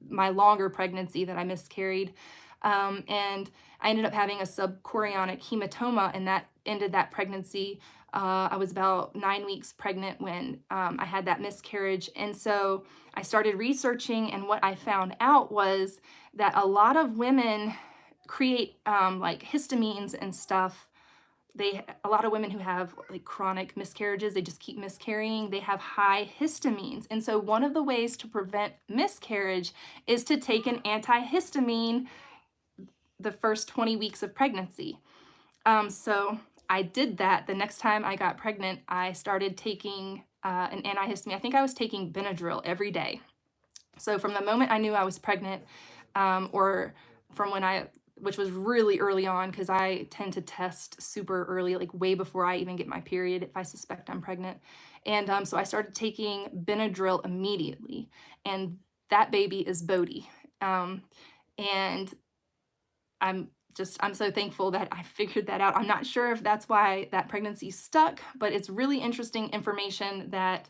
my longer pregnancy that I miscarried, and I ended up having a subchorionic hematoma, and that ended that pregnancy. I was about 9 weeks pregnant when I had that miscarriage. And so I started researching, and what I found out was that a lot of women create like histamines and stuff. A lot of women who have like chronic miscarriages, they just keep miscarrying, they have high histamines. And so one of the ways to prevent miscarriage is to take an antihistamine the first 20 weeks of pregnancy. So I did that. The next time I got pregnant, I started taking an antihistamine. I think I was taking Benadryl every day. So from the moment I knew I was pregnant, or from which was really early on, because I tend to test super early, like way before I even get my period if I suspect I'm pregnant. And so I started taking Benadryl immediately, and that baby is Bodhi. And I'm so thankful that I figured that out. I'm not sure if that's why that pregnancy stuck, but it's really interesting information that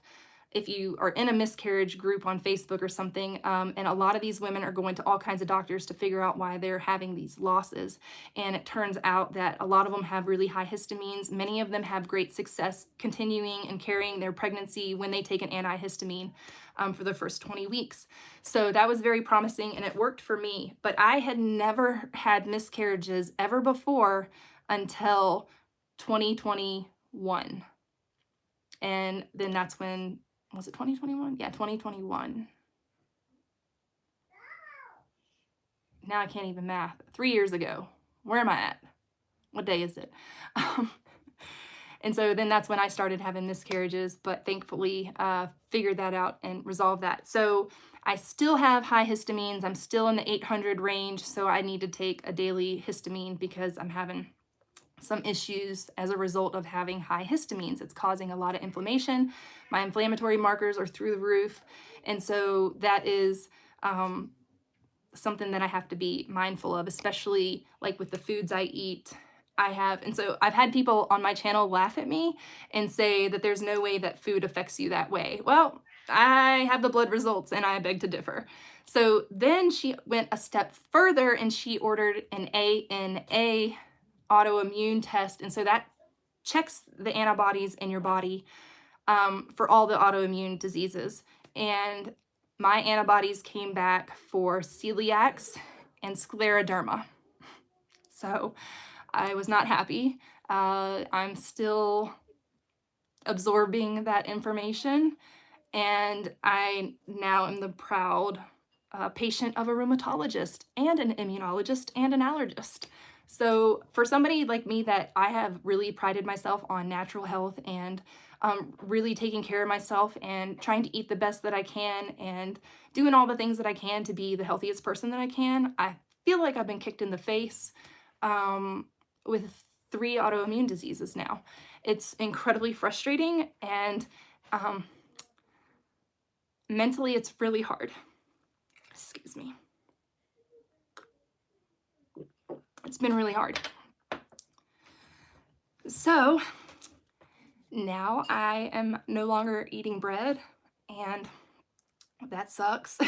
if you are in a miscarriage group on Facebook or something, and a lot of these women are going to all kinds of doctors to figure out why they're having these losses. And it turns out that a lot of them have really high histamines. Many of them have great success continuing and carrying their pregnancy when they take an antihistamine for the first 20 weeks. So that was very promising, and it worked for me. But I had never had miscarriages ever before until 2021. And then that's when, was it 2021? Yeah, 2021. Now I can't even math. 3 years ago. Where am I at? What day is it? And so then that's when I started having miscarriages, but thankfully figured that out and resolved that. So I still have high histamines. I'm still in the 800 range, so I need to take a daily histamine because I'm having some issues as a result of having high histamines. It's causing a lot of inflammation. My inflammatory markers are through the roof. And so that is something that I have to be mindful of, especially like with the foods I eat. And so I've had people on my channel laugh at me and say that there's no way that food affects you that way. Well, I have the blood results, and I beg to differ. So then she went a step further, and she ordered an ANA autoimmune test. And so that checks the antibodies in your body for all the autoimmune diseases. And my antibodies came back for celiacs and scleroderma. So I was not happy. I'm still absorbing that information, and I now am the proud patient of a rheumatologist and an immunologist and an allergist. So, for somebody like me, that I have really prided myself on natural health and really taking care of myself and trying to eat the best that I can and doing all the things that I can to be the healthiest person that I can, I feel like I've been kicked in the face um, with 3 autoimmune diseases now. It's incredibly frustrating, and um, mentally, it's really hard. Excuse me. It's been really hard. So now I am no longer eating bread, and that sucks.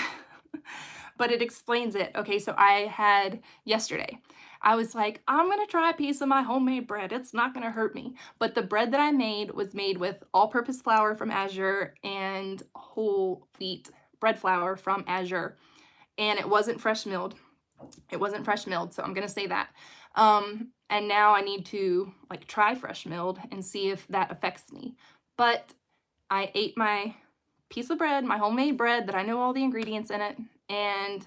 But it explains it. Okay, so I had yesterday, I was like, I'm gonna try a piece of my homemade bread. It's not gonna hurt me. But the bread that I made was made with all purpose flour from Azure and whole wheat bread flour from Azure. And it wasn't fresh milled. It wasn't fresh milled, so I'm gonna say that. And now I need to like try fresh milled and see if that affects me. But I ate my piece of bread, my homemade bread that I know all the ingredients in it, and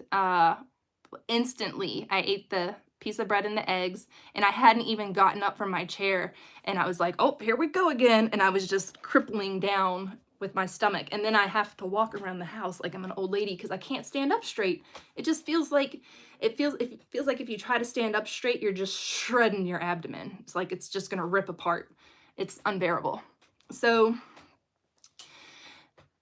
instantly I ate the piece of bread and the eggs, and I hadn't even gotten up from my chair, and I was like, oh, here we go again, and I was just crippling down with my stomach, and then I have to walk around the house like I'm an old lady because I can't stand up straight. It just feels like it feels like if you try to stand up straight, you're just shredding your abdomen. It's like it's just gonna rip apart. It's unbearable. So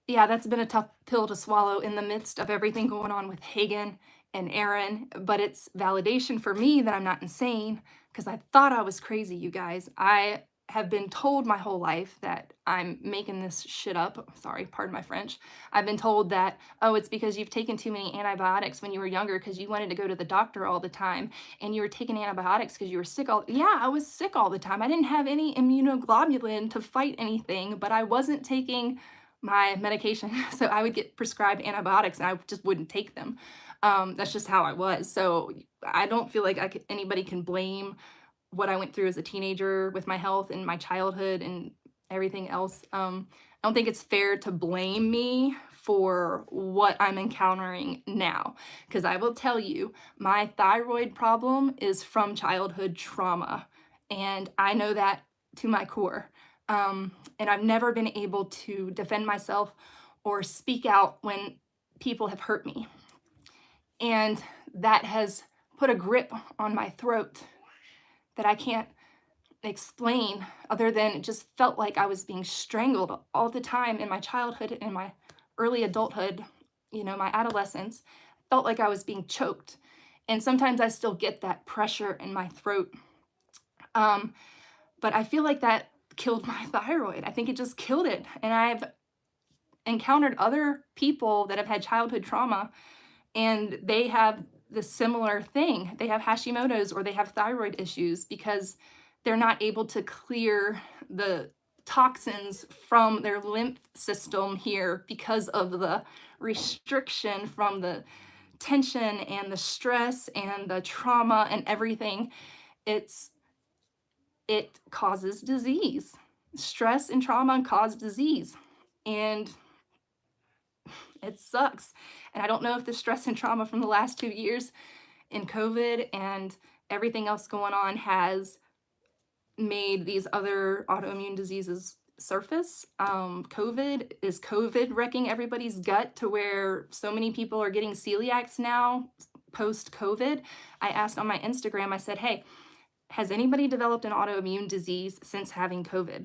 yeah, that's been a tough pill to swallow in the midst of everything going on with Hagen and Aaron, but it's validation for me that I'm not insane because I thought I was crazy, you guys. I have been told my whole life that I'm making this shit up. Sorry, pardon my French. I've been told that, oh, it's because you've taken too many antibiotics when you were younger because you wanted to go to the doctor all the time and you were taking antibiotics because you were sick all. Yeah, I was sick all the time. I didn't have any immunoglobulin to fight anything, but I wasn't taking my medication. So I would get prescribed antibiotics and I just wouldn't take them. That's just how I was. So I don't feel like anybody can blame what I went through as a teenager with my health and my childhood and everything else. I don't think it's fair to blame me for what I'm encountering now. Because I will tell you, my thyroid problem is from childhood trauma. And I know that to my core. And I've never been able to defend myself or speak out when people have hurt me. And that has put a grip on my throat that I can't explain, other than it just felt like I was being strangled all the time in my childhood and my early adulthood, my adolescence. Felt like I was being choked. And sometimes I still get that pressure in my throat. But I feel like that killed my thyroid. I think it just killed it. And I've encountered other people that have had childhood trauma and they have the similar thing. They have Hashimoto's or they have thyroid issues because they're not able to clear the toxins from their lymph system here because of the restriction from the tension and the stress and the trauma and everything. It causes disease. Stress and trauma cause disease. And it sucks. And I don't know if the stress and trauma from the last 2 years in COVID and everything else going on has made these other autoimmune diseases surface. Is COVID wrecking everybody's gut to where so many people are getting celiacs now post COVID? I asked on my Instagram, I said, hey, has anybody developed an autoimmune disease since having COVID?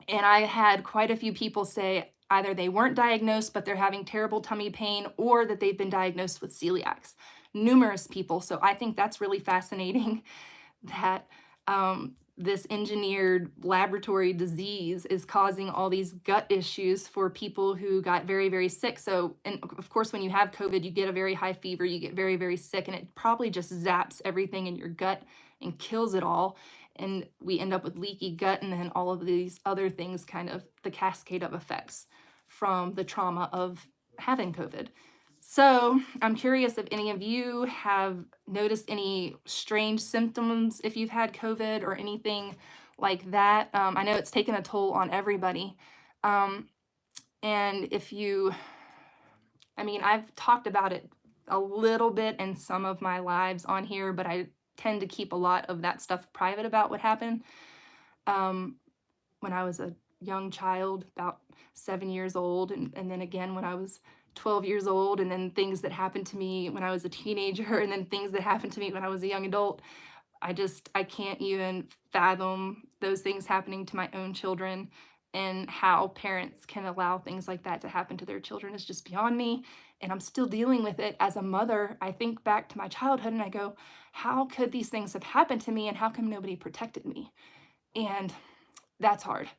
And I had quite a few people say either they weren't diagnosed, but they're having terrible tummy pain, or that they've been diagnosed with celiacs. Numerous people. So I think that's really fascinating that this engineered laboratory disease is causing all these gut issues for people who got very, very sick. So, and of course, when you have COVID, you get a very high fever, you get very, very sick, and it probably just zaps everything in your gut and kills it all. And we end up with leaky gut and then all of these other things, kind of the cascade of effects from the trauma of having COVID. So I'm curious if any of you have noticed any strange symptoms if you've had COVID or anything like that. I know it's taken a toll on everybody. Um, and if you, I mean, I've talked about it a little bit in some of my lives on here, but I tend to keep a lot of that stuff private about what happened. Um, when I was a young child, about 7 years old, and then again when I was 12 years old, and then things that happened to me when I was a teenager, and then things that happened to me when I was a young adult. I can't even fathom those things happening to my own children, and how parents can allow things like that to happen to their children is just beyond me. And I'm still dealing with it as a mother. I think back to my childhood and I go, how could these things have happened to me and how come nobody protected me? And that's hard.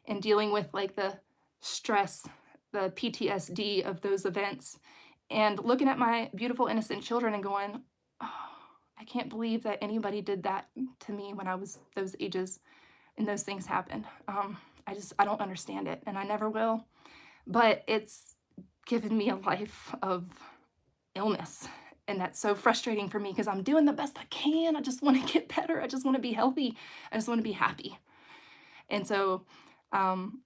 And dealing with like the stress, the PTSD of those events, and looking at my beautiful, innocent children and going, oh, I can't believe that anybody did that to me when I was those ages and those things happened. I don't understand it and I never will. But it's given me a life of illness. And that's so frustrating for me because I'm doing the best I can. I just want to get better. I just want to be healthy. I just want to be happy. And so, um,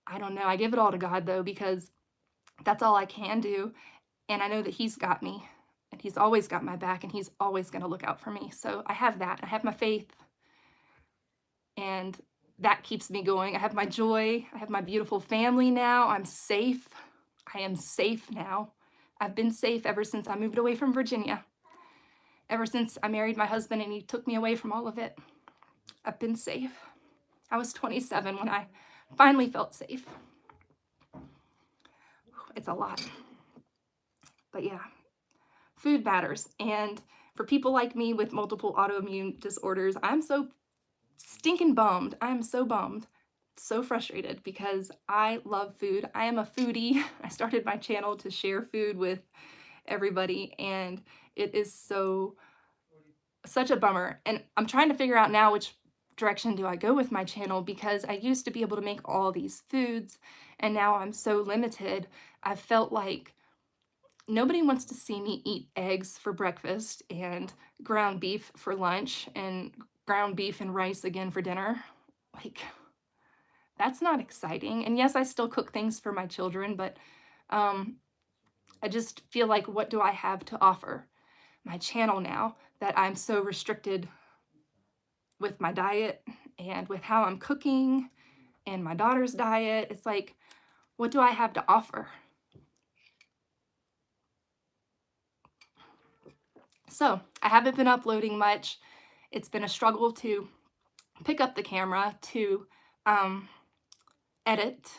I don't know. I give it all to God though, because that's all I can do. And I know that He's got me and He's always got my back and He's always going to look out for me. So I have that. I have my faith and that keeps me going. I have my joy. I have my beautiful family now. I'm safe. I am safe now. I've been safe ever since I moved away from Virginia. Ever since I married my husband and he took me away from all of it, I've been safe. I was 27 when I finally felt safe. It's a lot. But yeah, food matters. And for people like me with multiple autoimmune disorders, I'm so stinking bummed. I'm so bummed, so frustrated because I love food. I am a foodie. I started my channel to share food with everybody, and it is such a bummer. And I'm trying to figure out now which direction do I go with my channel because I used to be able to make all these foods and now I'm so limited. I felt like nobody wants to see me eat eggs for breakfast and ground beef for lunch and ground beef and rice again for dinner. Like, that's not exciting. And yes, I still cook things for my children, but um, I just feel like, what do I have to offer my channel now that I'm so restricted with my diet and with how I'm cooking and my daughter's diet? It's like, what do I have to offer? So I haven't been uploading much. It's been a struggle to pick up the camera to um, edit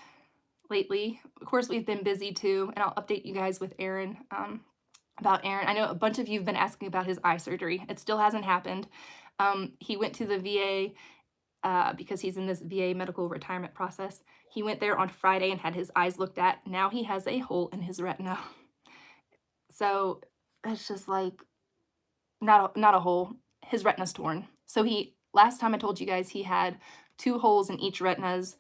lately. Of course, we've been busy too, and I'll update you guys with Aaron about Aaron. I know a bunch of you have been asking about his eye surgery. It still hasn't happened. He went to the VA because he's in this VA medical retirement process. He went there on Friday and had his eyes looked at. Now he has a hole in his retina. So it's just like not a hole. His retina's torn. So last time I told you guys he had 2 holes in each retinas.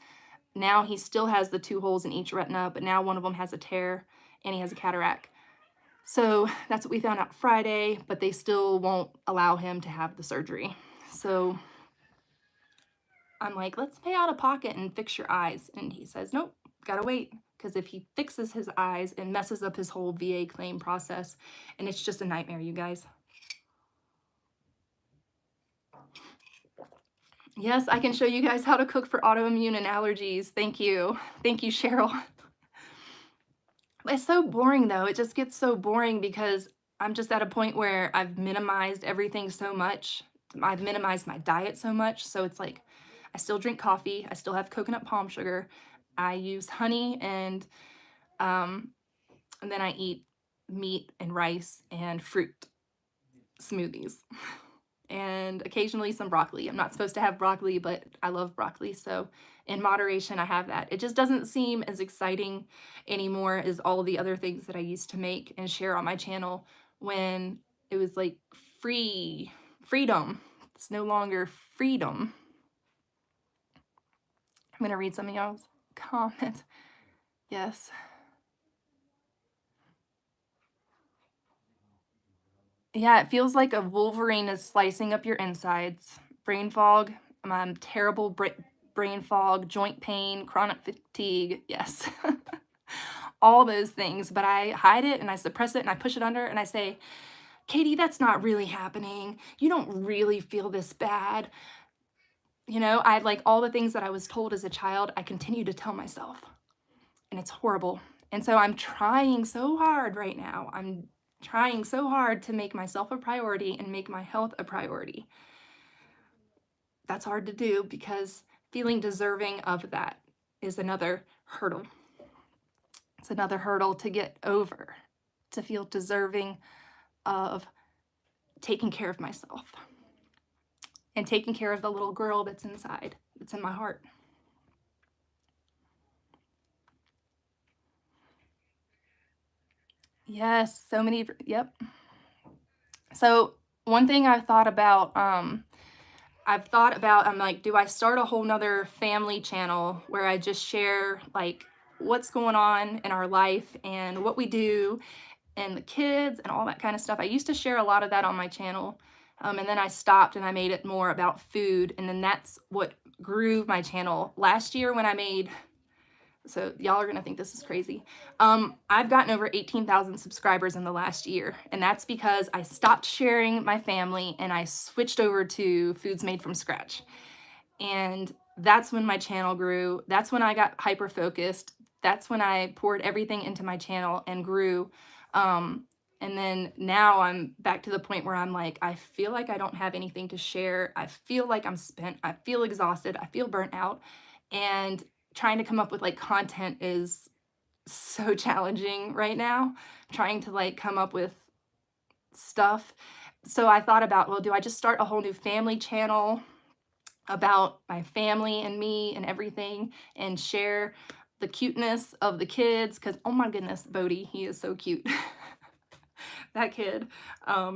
Now he still has the 2 holes in each retina, but now one of them has a tear and he has a cataract. So that's what we found out Friday, but they still won't allow him to have the surgery. So I'm like, let's pay out of pocket and fix your eyes. And he says, nope, gotta wait. Because if he fixes his eyes, it messes up his whole VA claim process. And it's just a nightmare, you guys. Yes, I can show you guys how to cook for autoimmune and allergies. Thank you. Thank you, Cheryl. It's so boring though. It just gets so boring because I'm just at a point where I've minimized everything so much. I've minimized my diet so much. So it's like I still drink coffee. I still have coconut palm sugar. I use honey um, and then I eat meat and rice and fruit smoothies. And occasionally some broccoli. I'm not supposed to have broccoli, but I love broccoli. So in moderation, I have that. It just doesn't seem as exciting anymore as all the other things that I used to make and share on my channel when it was like freedom. It's no longer freedom. I'm going to read some of y'all's comments. Yes. Yeah, it feels like a Wolverine is slicing up your insides. Brain fog, terrible brain fog, joint pain, chronic fatigue. Yes. All those things, but I hide it and I suppress it and I push it under and I say, Katie, that's not really happening. You don't really feel this bad. You know, I like all the things that I was told as a child, I continue to tell myself, and it's horrible. And so I'm trying so hard right now. I'm trying so hard to make myself a priority and make my health a priority. That's hard to do because feeling deserving of that is another hurdle. It's another hurdle to get over, to feel deserving of taking care of myself and taking care of the little girl that's inside, that's in my heart. Yes, so many, yep. So one thing I've thought about, I'm like, do I start a whole nother family channel where I just share like what's going on in our life and what we do and the kids and all that kind of stuff. I used to share a lot of that on my channel. And then I stopped and I made it more about food. And then that's what grew my channel. Last year when I made, so y'all are gonna think this is crazy. I've gotten over 18,000 subscribers in the last year. And that's because I stopped sharing my family and I switched over to foods made from scratch. And that's when my channel grew. That's when I got hyper focused. That's when I poured everything into my channel and grew. Um, and then now I'm back to the point where I'm like, I feel like I don't have anything to share. I feel like I'm spent. I feel exhausted. I feel burnt out. And trying to come up with like content is so challenging right now. Trying to like come up with stuff. So I thought about, well, do I just start a whole new family channel about my family and me and everything and share the cuteness of the kids? Because oh my goodness, Bodhi, he is so cute. That kid,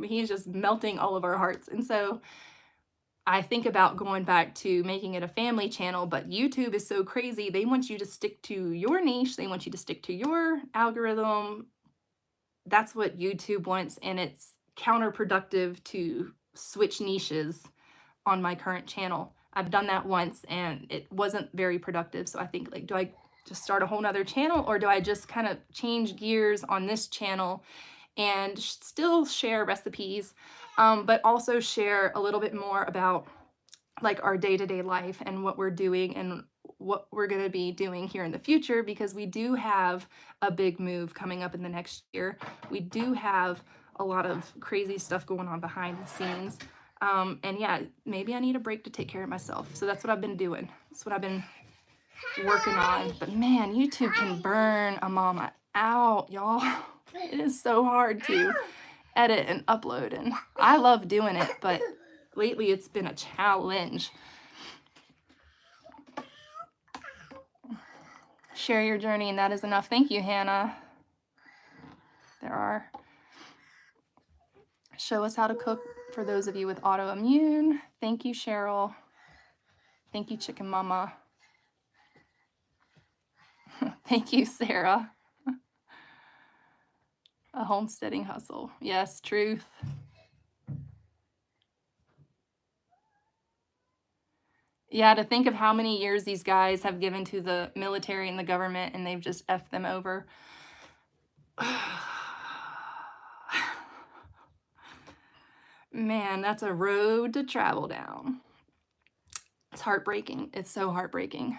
he's just melting all of our hearts. And so I think about going back to making it a family channel, but YouTube is so crazy. They want you to stick to your niche, they want you to stick to your algorithm. That's what YouTube wants, and it's counterproductive to switch niches on my current channel. I've done that once and it wasn't very productive. So I think like, do I just start a whole nother channel or do I just kind of change gears on this channel and still share recipes, but also share a little bit more about like our day-to-day life and what we're doing and what we're going to be doing here in the future, because we do have a big move coming up in the next year. We do have a lot of crazy stuff going on behind the scenes. And yeah, maybe I need a break to take care of myself. So that's what I've been doing. That's what I've been working on. But man, YouTube can burn a mama out, y'all. It is so hard to edit and upload. And I love doing it, but lately it's been a challenge. Share your journey, and that is enough. Thank you, Hannah. There are. Show us how to cook for those of you with autoimmune. Thank you, Cheryl. Thank you, Chicken Mama. Thank you, Sarah. A homesteading hustle. Yes, truth. Yeah, to think of how many years these guys have given to the military and the government, and they've just effed them over. Man, that's a road to travel down. It's heartbreaking. It's so heartbreaking.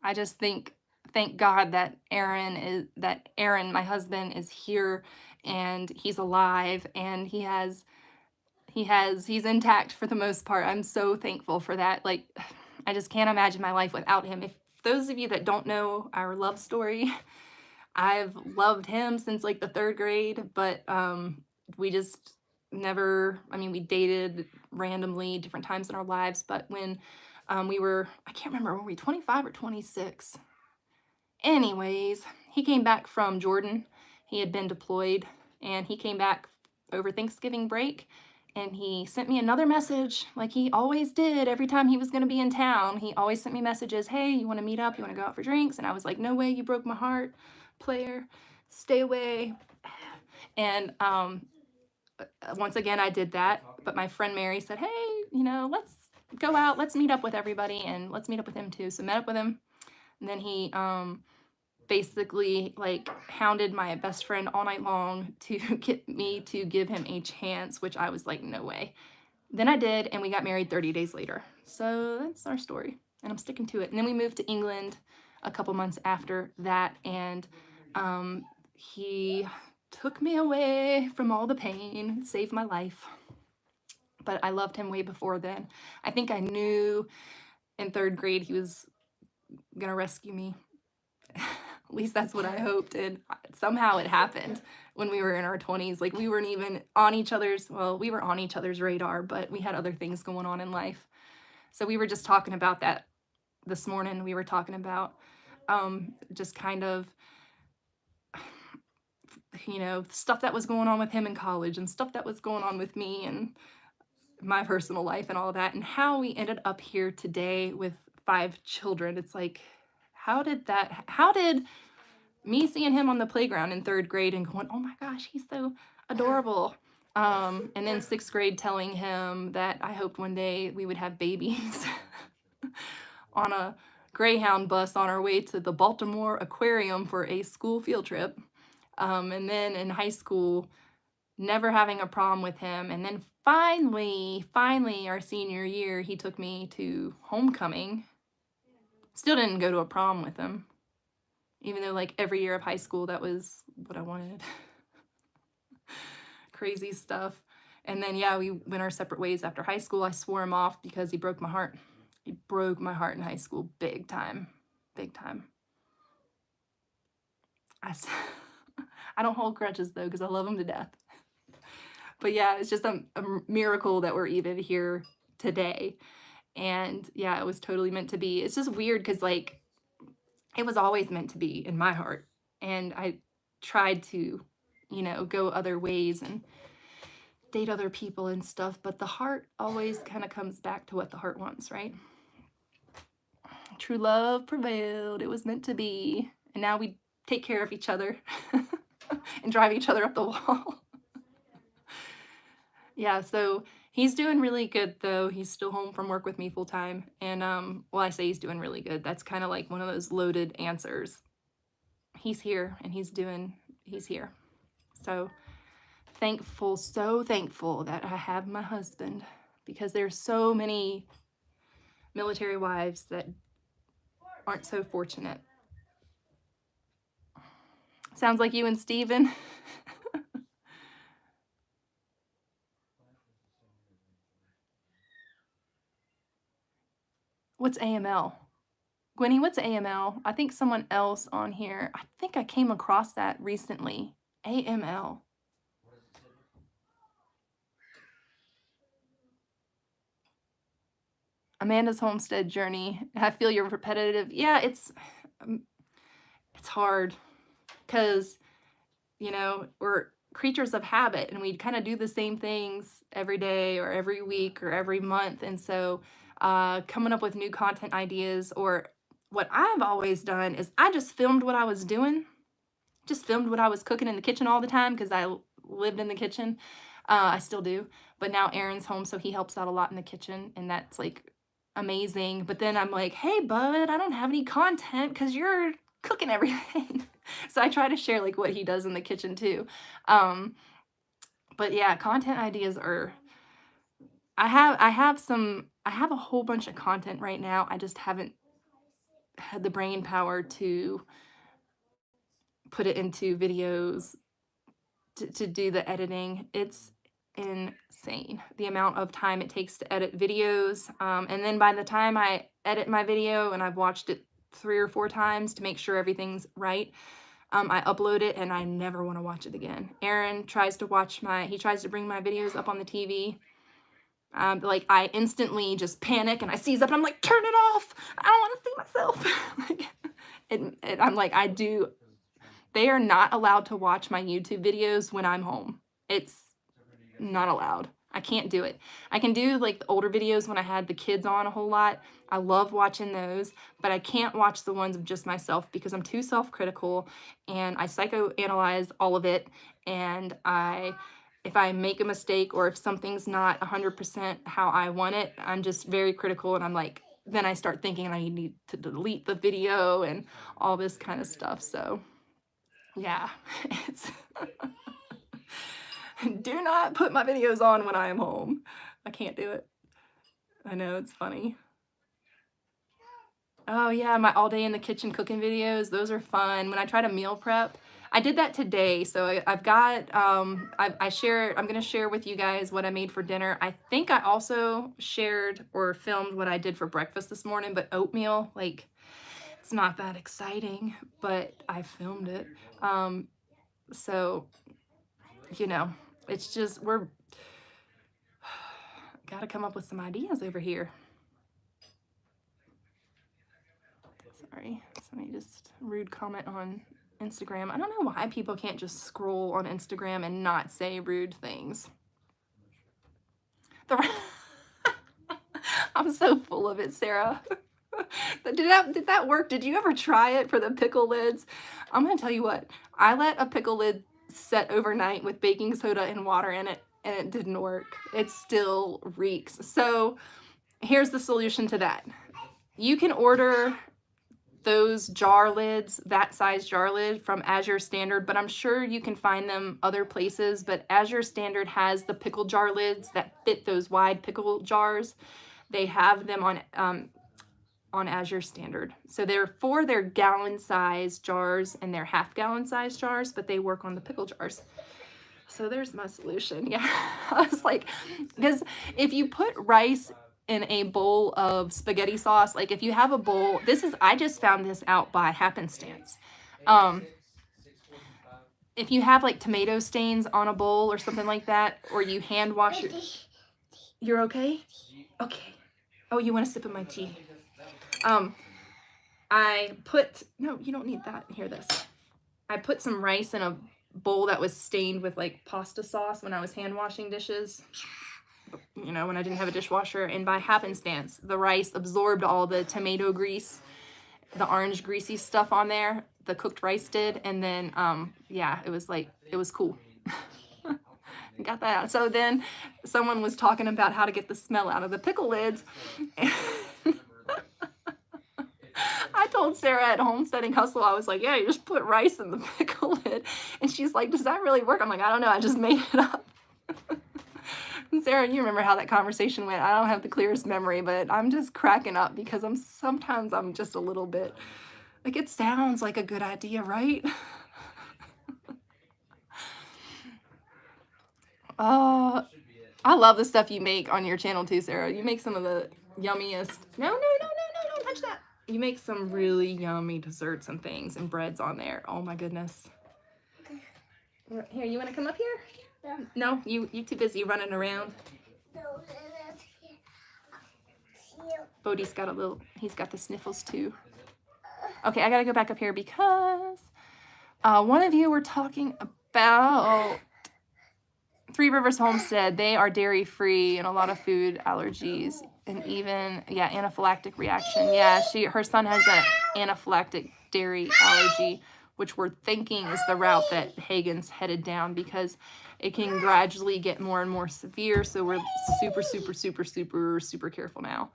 I just thank God that Aaron, my husband, is here and he's alive and he's intact for the most part. I'm so thankful for that. Like I just can't imagine my life without him. If those of you that don't know our love story, I've loved him since like the 3rd grade, but we just never, I mean, we dated randomly different times in our lives, but when we were, I can't remember, were we 25 or 26? Anyways, he came back from Jordan. He had been deployed and he came back over Thanksgiving break and he sent me another message like he always did every time he was going to be in town. He always sent me messages, hey, you want to meet up? You want to go out for drinks? And I was like, no way, you broke my heart, player, stay away. And once again, I did that, but my friend Mary said, "Hey, you know, let's go out, let's meet up with everybody, and let's meet up with him too." So met up with him, and then he basically like hounded my best friend all night long to get me to give him a chance, which I was like, no way. Then I did, and we got married 30 days later. So that's our story, and I'm sticking to it. And then we moved to England a couple months after that, and he took me away from all the pain, saved my life. But I loved him way before then. I think I knew in third grade he was gonna rescue me. At least that's what I hoped, and somehow it happened when we were in our 20s. Like, we weren't even on each other's, well, we were on each other's radar, but we had other things going on in life. So we were just talking about that this morning. We were talking about just kind of, you know, stuff that was going on with him in college and stuff that was going on with me and my personal life and all that, and how we ended up here today with 5 children. It's like, how did me seeing him on the playground in third grade and going, "Oh my gosh, he's so adorable." And then sixth grade telling him that I hoped one day we would have babies on a Greyhound bus on our way to the Baltimore Aquarium for a school field trip. And then in high school, never having a prom with him. And then finally, our senior year, he took me to homecoming. Still didn't go to a prom with him, even though like every year of high school, that was what I wanted. Crazy stuff. And then, yeah, we went our separate ways after high school. I swore him off because he broke my heart. He broke my heart in high school, big time, big time. I don't hold grudges though, because I love him to death. But yeah, it's just a miracle that we're even here today. And yeah, it was totally meant to be. It's just weird because like it was always meant to be in my heart. And I tried to, you know, go other ways and date other people and stuff, but the heart always kind of comes back to what the heart wants, right? True love prevailed. It was meant to be. And now we take care of each other and drive each other up the wall. Yeah, so he's doing really good though. He's still home from work with me full time. And well, I say he's doing really good. That's kind of like one of those loaded answers. He's here and he's here. So thankful, so thankful that I have my husband, because there's so many military wives that aren't so fortunate. Sounds like you and Steven. What's AML? Gwenny, what's AML? I think someone else on here, I think I came across that recently. AML. Amanda's homestead journey. I feel you're repetitive. Yeah, it's hard because, you know, we're creatures of habit and we kind of do the same things every day or every week or every month. And so coming up with new content ideas, or what I've always done is I just filmed what I was doing, just filmed what I was cooking in the kitchen all the time because I lived in the kitchen. I still do, but now Aaron's home, so he helps out a lot in the kitchen, and that's like amazing. But then I'm like, hey, bud, I don't have any content because you're cooking everything. So I try to share like what he does in the kitchen too. But yeah, content ideas are, I have a whole bunch of content right now. I just haven't had the brain power to put it into videos to do the editing. It's insane the amount of time it takes to edit videos. And then by the time I edit my video and I've watched it 3 or 4 times to make sure everything's right, I upload it and I never want to watch it again. Aaron tries to bring my videos up on the TV. Like I instantly just panic and I seize up and I'm like, turn it off. I don't want to see myself. I'm like, they are not allowed to watch my YouTube videos when I'm home. It's not allowed. I can't do it. I can do like the older videos when I had the kids on a whole lot. I love watching those, but I can't watch the ones of just myself because I'm too self-critical and I psychoanalyze all of it, and I if I make a mistake or if something's not 100% how I want it, I'm just very critical and I'm like, then I start thinking I need to delete the video and all this kind of stuff. So, yeah, it's do not put my videos on when I am home. I can't do it. I know, it's funny. Oh yeah, my all day in the kitchen cooking videos, those are fun. When I try to meal prep, I did that today. So I've got, I'm gonna share with you guys what I made for dinner. I think I also shared or filmed what I did for breakfast this morning, but oatmeal, like, it's not that exciting, but I filmed it. So, you know, it's just, gotta come up with some ideas over here. Sorry, somebody just rude comment on Instagram. I don't know why people can't just scroll on Instagram and not say rude things. I'm so full of it, Sarah. Did that work? Did you ever try it for the pickle lids? I'm gonna tell you what, I let a pickle lid set overnight with baking soda and water in it, and it didn't work. It still reeks. So here's the solution to that. You can order those jar lids, that size jar lid from Azure Standard, but I'm sure you can find them other places. But Azure Standard has the pickle jar lids that fit those wide pickle jars. They have them on Azure Standard. So they're for their gallon size jars and their half gallon size jars, but they work on the pickle jars. So there's my solution. Yeah, I was like, because if you put rice in a bowl of spaghetti sauce, like if you have a bowl, I just found this out by happenstance. If you have like tomato stains on a bowl or something like that, or you hand wash your, you're okay? Okay. Oh, you want a sip of my tea? No, you don't need that. Hear this. I put some rice in a bowl that was stained with like pasta sauce when I was hand washing dishes. You know, when I didn't have a dishwasher, and by happenstance, the rice absorbed all the tomato grease, the orange greasy stuff on there, the cooked rice did, and then, yeah, it was cool. Got that out. So then someone was talking about how to get the smell out of the pickle lids. I told Sarah at Homesteading Hustle, I was like, yeah, you just put rice in the pickle lid. And she's like, does that really work? I'm like, I don't know, I just made it up. Sarah, you remember how that conversation went. I don't have the clearest memory, but I'm just cracking up because sometimes I'm just a little bit, like, it sounds like a good idea, right? I love the stuff you make on your channel too, Sarah. You make some of the yummiest. No, don't touch that. You make some really yummy desserts and things and breads on there. Oh my goodness. Here, you want to come up here? No, you too busy running around. Bodhi's got he's got the sniffles too. Okay, I gotta go back up here because one of you were talking about Three Rivers Homestead. They are dairy free and a lot of food allergies and even, yeah, anaphylactic reaction. Yeah, her son has an anaphylactic dairy allergy, which we're thinking is the route that Hagen's headed down because it can gradually get more and more severe. So we're super careful now.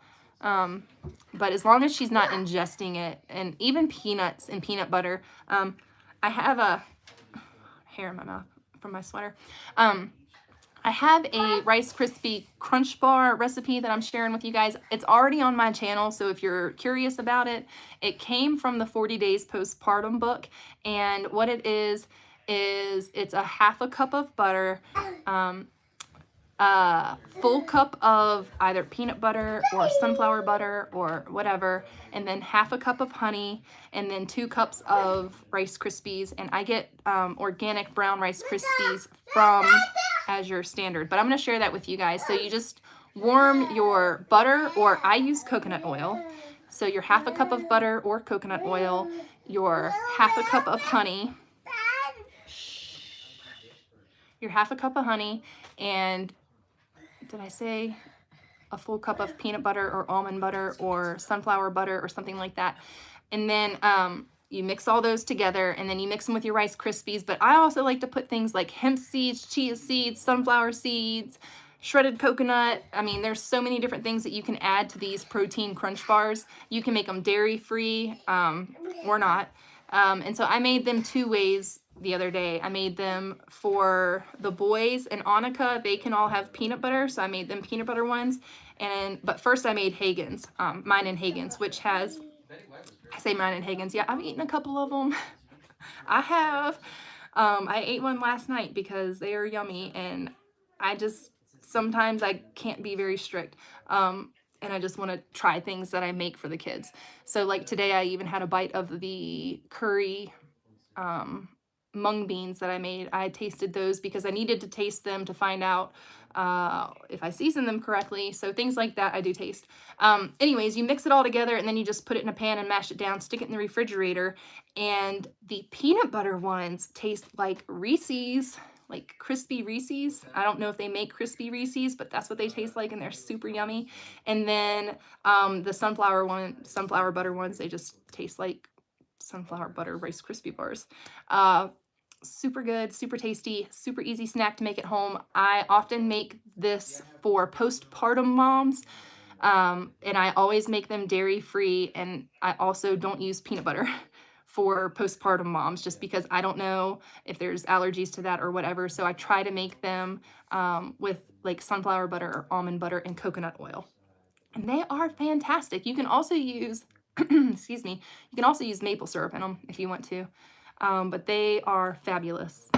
But as long as she's not ingesting it, and even peanuts and peanut butter, I have a hair in my mouth from my sweater. I have a Rice Krispie Crunch Bar recipe that I'm sharing with you guys. It's already on my channel, so if you're curious about it, it came from the 40 Days Postpartum book, and what it is it's a half a cup of butter, a full cup of either peanut butter or sunflower butter or whatever, and then half a cup of honey, and then 2 cups of Rice Krispies. And I get organic brown Rice Krispies from Azure Standard, but I'm going to share that with you guys. So you just warm your butter, or I use coconut oil. So your half a cup of butter or coconut oil, your half a cup of honey, your half a cup of honey, and did I say a full cup of peanut butter or almond butter or sunflower butter or something like that? And then You mix all those together and then you mix them with your Rice Krispies. But I also like to put things like hemp seeds, chia seeds, sunflower seeds, shredded coconut. I mean, there's so many different things that you can add to these protein crunch bars. You can make them dairy free or not. And so I made them 2 ways the other day. I made them for the boys and Annika. They can all have peanut butter. So I made them peanut butter ones. But first I made Hagen's, mine and Hagen's, which has, I say mine and Hagen's. Yeah, I've eaten a couple of them. I have. I ate one last night because they are yummy, and sometimes I can't be very strict. And I just want to try things that I make for the kids. So like today I even had a bite of the curry mung beans that I made. I tasted those because I needed to taste them to find out if I season them correctly. So things like that I do taste. Anyways, you mix it all together and then you just put it in a pan and mash it down, stick it in the refrigerator. And the peanut butter ones taste like Reese's, like crispy Reese's. I don't know if they make crispy Reese's, but that's what they taste like, and they're super yummy. And then the sunflower butter ones, they just taste like sunflower butter Rice Krispie bars. Super good, super tasty, super easy snack to make at home. I often make this for postpartum moms, and I always make them dairy free, and I also don't use peanut butter for postpartum moms just because I don't know if there's allergies to that or whatever. So I try to make them with like sunflower butter or almond butter and coconut oil. And they are fantastic. You can also use, excuse me, you can also use maple syrup in them if you want to. But they are fabulous.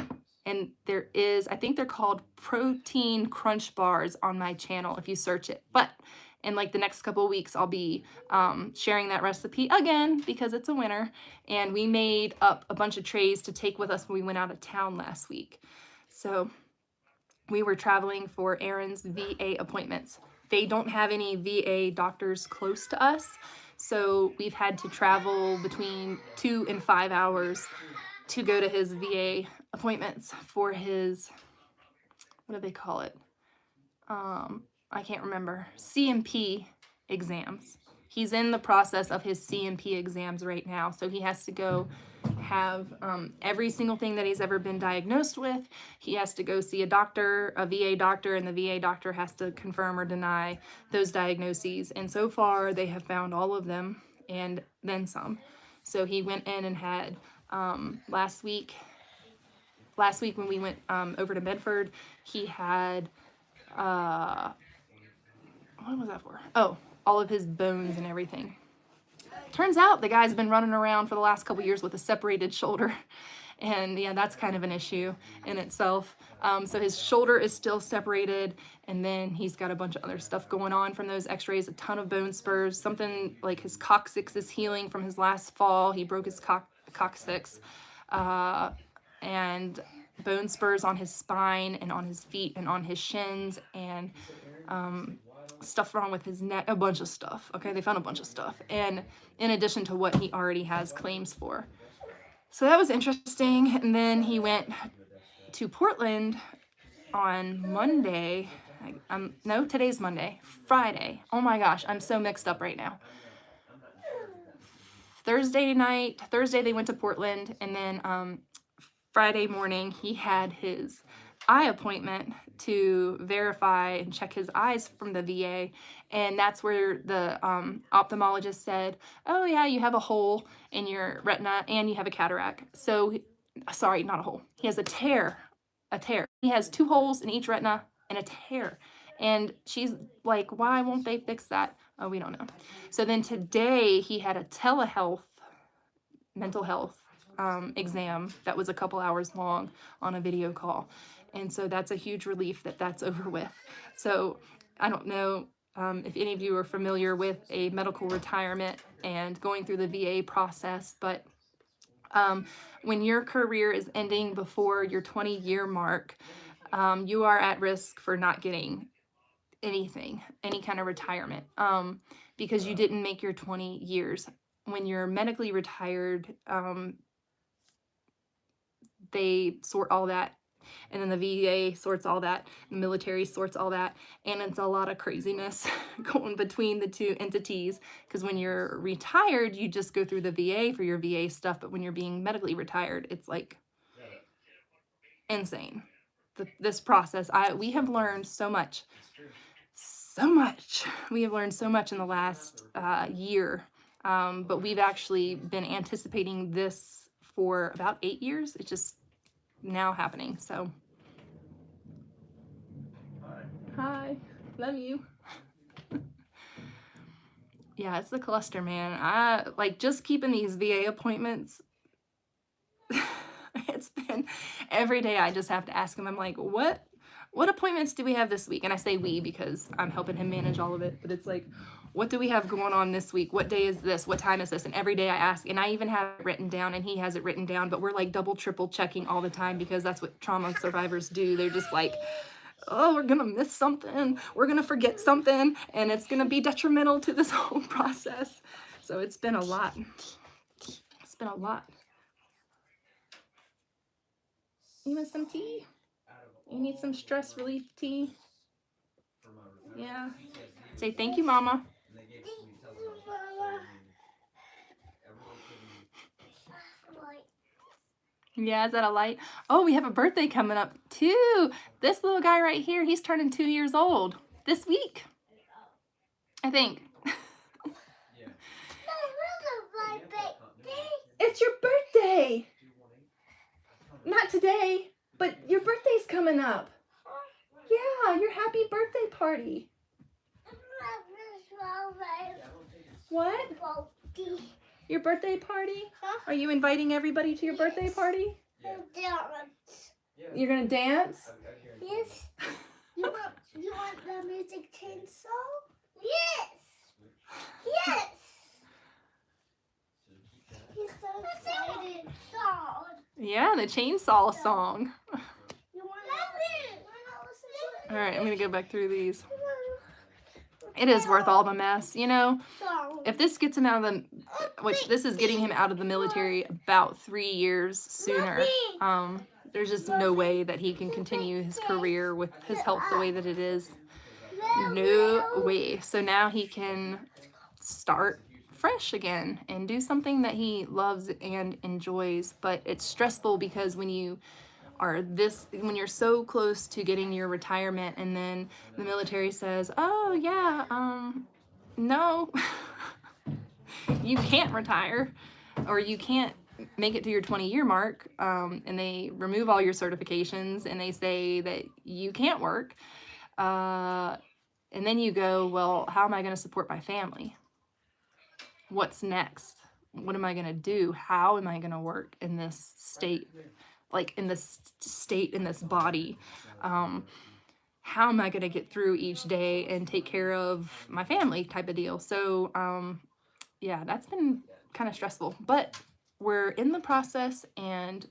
And I think they're called protein crunch bars on my channel if you search it. But in like the next couple of weeks, I'll be sharing that recipe again because it's a winter. And we made up a bunch of trays to take with us when we went out of town last week. So we were traveling for Aaron's VA appointments. They don't have any VA doctors close to us. So we've had to travel between 2 and 5 hours to go to his VA appointments for his, what do they call it? I can't remember. CMP exams. He's in the process of his CMP exams right now. So he has to go have every single thing that he's ever been diagnosed with. He has to go see a doctor, a VA doctor, and the VA doctor has to confirm or deny those diagnoses. And so far, they have found all of them and then some. So he went in and had last week when we went over to Medford, he had what was that for? Oh, all of his bones and everything. Turns out the guy's been running around for the last couple years with a separated shoulder. And yeah, that's kind of an issue in itself. So his shoulder is still separated, and then he's got a bunch of other stuff going on from those x-rays, a ton of bone spurs, something like his coccyx is healing from his last fall. He broke his coccyx, and bone spurs on his spine and on his feet and on his shins, and stuff wrong with his neck, a bunch of stuff. Okay, they found a bunch of stuff, and in addition to what he already has claims for. So that was interesting. And then he went to Portland on Monday. No, today's Monday. Friday. Oh my gosh, I'm so mixed up right now. Thursday they went to Portland, and then Friday morning he had his eye appointment to verify and check his eyes from the VA, and that's where the ophthalmologist said, oh yeah, you have a hole in your retina and you have a cataract. So, sorry, not a hole. He has a tear. He has 2 holes in each retina and a tear. And she's like, why won't they fix that? Oh, we don't know. So then today he had a telehealth, mental health exam that was a couple hours long on a video call. And so that's a huge relief that that's over with. So I don't know if any of you are familiar with a medical retirement and going through the VA process, but when your career is ending before your 20-year mark, you are at risk for not getting anything, any kind of retirement, because you didn't make your 20 years. When you're medically retired, they sort all that And then the VA sorts all that, the military sorts all that, and it's a lot of craziness going between the two entities. Because when you're retired, you just go through the VA for your VA stuff, but when you're being medically retired, it's like insane. This process, we have learned so much, so much. We have learned so much in the last year, but we've actually been anticipating this for about 8 years. It's just now happening. So, hi, love you. Yeah, it's the cluster, man. I like just keeping these VA appointments. It's been every day I just have to ask him. I'm like, what appointments do we have this week? And I say we because I'm helping him manage all of it. But it's like, what do we have going on this week? What day is this? What time is this? And every day I ask, and I even have it written down, and he has it written down. But we're like double, triple checking all the time because that's what trauma survivors do. They're just like, oh, we're gonna miss something, we're gonna forget something, and it's gonna be detrimental to this whole process. So it's been a lot. It's been a lot. You want some tea? You need some stress relief tea? Yeah. Say thank you, Mama. Yeah, is that a light? Oh, we have a birthday coming up too. This little guy right here, he's turning 2 years old this week, I think. It's your birthday. Not today, but your birthday's coming up. Yeah, your happy birthday party. What? Your birthday party? Are you inviting everybody to your birthday party? You're gonna dance? Yes. You want the music chainsaw? Yes. Yes. He's so excited. Song. Yeah, the chainsaw song. You want to listen to it? All right, I'm gonna go back through these. It is worth all the mess, you know. Song. If this gets him out of the, which this is getting him out of the military about 3 years sooner, there's just no way that he can continue his career with his health the way that it is. No way. So now he can start fresh again and do something that he loves and enjoys. But it's stressful because when you're so close to getting your retirement and then the military says, oh yeah, no, you can't retire or you can't make it to your 20-year mark, and they remove all your certifications and they say that you can't work, and then you go, well, how am I going to support my family? What's next? What am I going to do? How am I going to work in this state, like in this state, in this body? How am I going to get through each day and take care of my family type of deal? So yeah, that's been kind of stressful, but we're in the process, and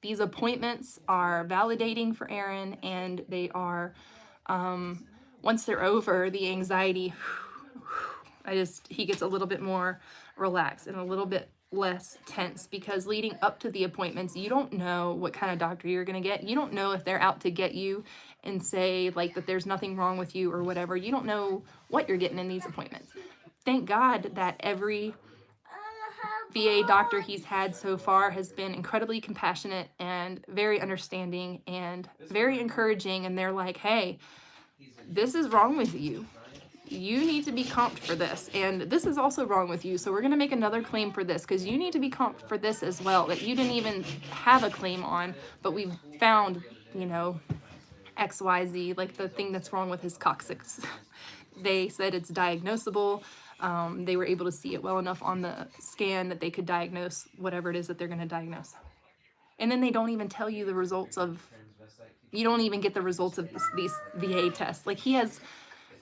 these appointments are validating for Aaron, and they are, once they're over, the anxiety, he gets a little bit more relaxed and a little bit less tense, because leading up to the appointments, you don't know what kind of doctor you're going to get. You don't know if they're out to get you and say like that there's nothing wrong with you or whatever. You don't know what you're getting in these appointments. Thank God that every VA doctor he's had so far has been incredibly compassionate and very understanding and very encouraging, and they're like, hey, this is wrong with you. You need to be comped for this, and this is also wrong with you, so we're going to make another claim for this because you need to be comped for this as well that you didn't even have a claim on, but we've found, you know, XYZ, like the thing that's wrong with his coccyx. They said it's diagnosable. They were able to see it well enough on the scan that they could diagnose whatever it is that they're going to diagnose. And then they don't even tell you the results of, you don't even get the results of these VA tests. Like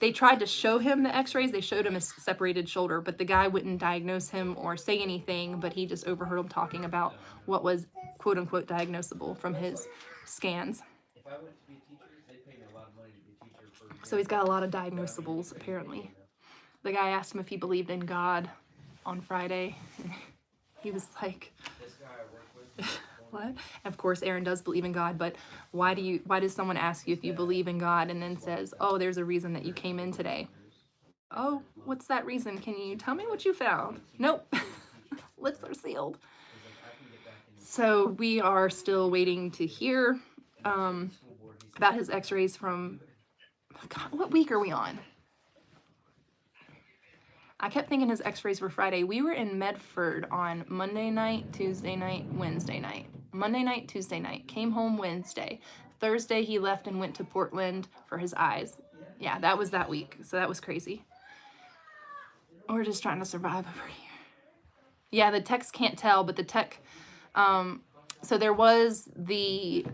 they tried to show him the x-rays, they showed him a separated shoulder, but the guy wouldn't diagnose him or say anything, but he just overheard him talking about what was quote unquote diagnosable from his scans. So he's got a lot of diagnosables apparently. The guy asked him if he believed in God on Friday. He was like, What? Of course, Aaron does believe in God, but why does someone ask you if you believe in God and then says, oh, there's a reason that you came in today? Oh, what's that reason? Can you tell me what you found? Nope. Lips are sealed. So we are still waiting to hear about his x-rays from, God, what week are we on? I kept thinking his x-rays were Friday. We were in Medford on Monday night, Tuesday night, Wednesday night. Monday night, Tuesday night. Came home Wednesday. Thursday he left and went to Portland for his eyes. Yeah, that was that week. So that was crazy. We're just trying to survive over here. Yeah, the techs can't tell, but the tech, so there was a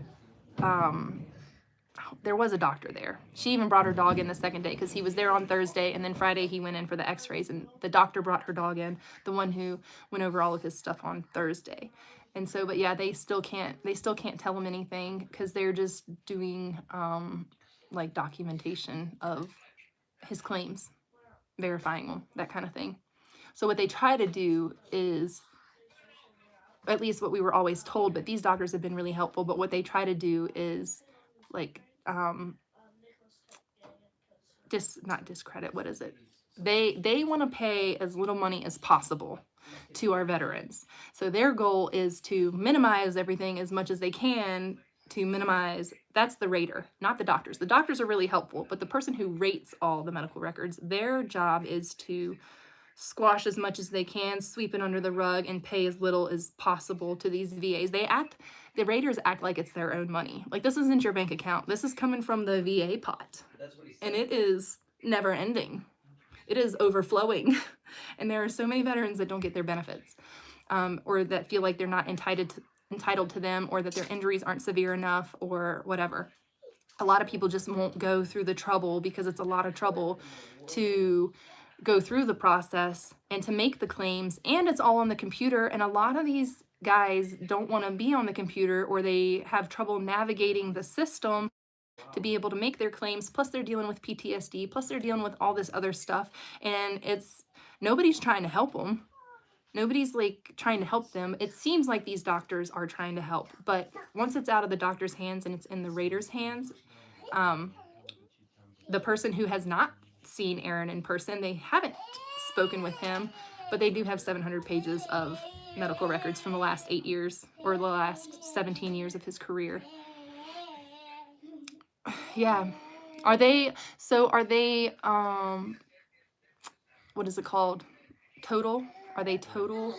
doctor there. She even brought her dog in the second day because he was there on Thursday, and then Friday he went in for the x-rays, and the doctor brought her dog in, the one who went over all of his stuff on Thursday. And so, but yeah, they still can't tell him anything because they're just doing like documentation of his claims, verifying them, that kind of thing. So what they try to do is, at least what we were always told, but these doctors have been really helpful, but what they try to do is like not discredit, what is it? They want to pay as little money as possible to our veterans. So their goal is to minimize everything as much as they can, to minimize, that's the rater, not the doctors. The doctors are really helpful, but the person who rates all the medical records, their job is to squash as much as they can, sweep it under the rug, and pay as little as possible to these VAs. The raters act like it's their own money. Like, this isn't your bank account. This is coming from the VA pot. And it is never ending. It is overflowing. And there are so many veterans that don't get their benefits, or that feel like they're not entitled to them, or that their injuries aren't severe enough, or whatever. A lot of people just won't go through the trouble because it's a lot of trouble to go through the process and to make the claims, and it's all on the computer, and a lot of these guys don't want to be on the computer, or they have trouble navigating the system to be able to make their claims, plus they're dealing with PTSD, plus they're dealing with all this other stuff, and nobody's trying to help them. Nobody's like trying to help them. It seems like these doctors are trying to help, but once it's out of the doctor's hands and it's in the rater's hands, the person who has not seen Aaron in person, they haven't spoken with him, but they do have 700 pages of medical records from the last 8 years, or the last 17 years of his career. Yeah. Are they what is it called? Total? Are they total?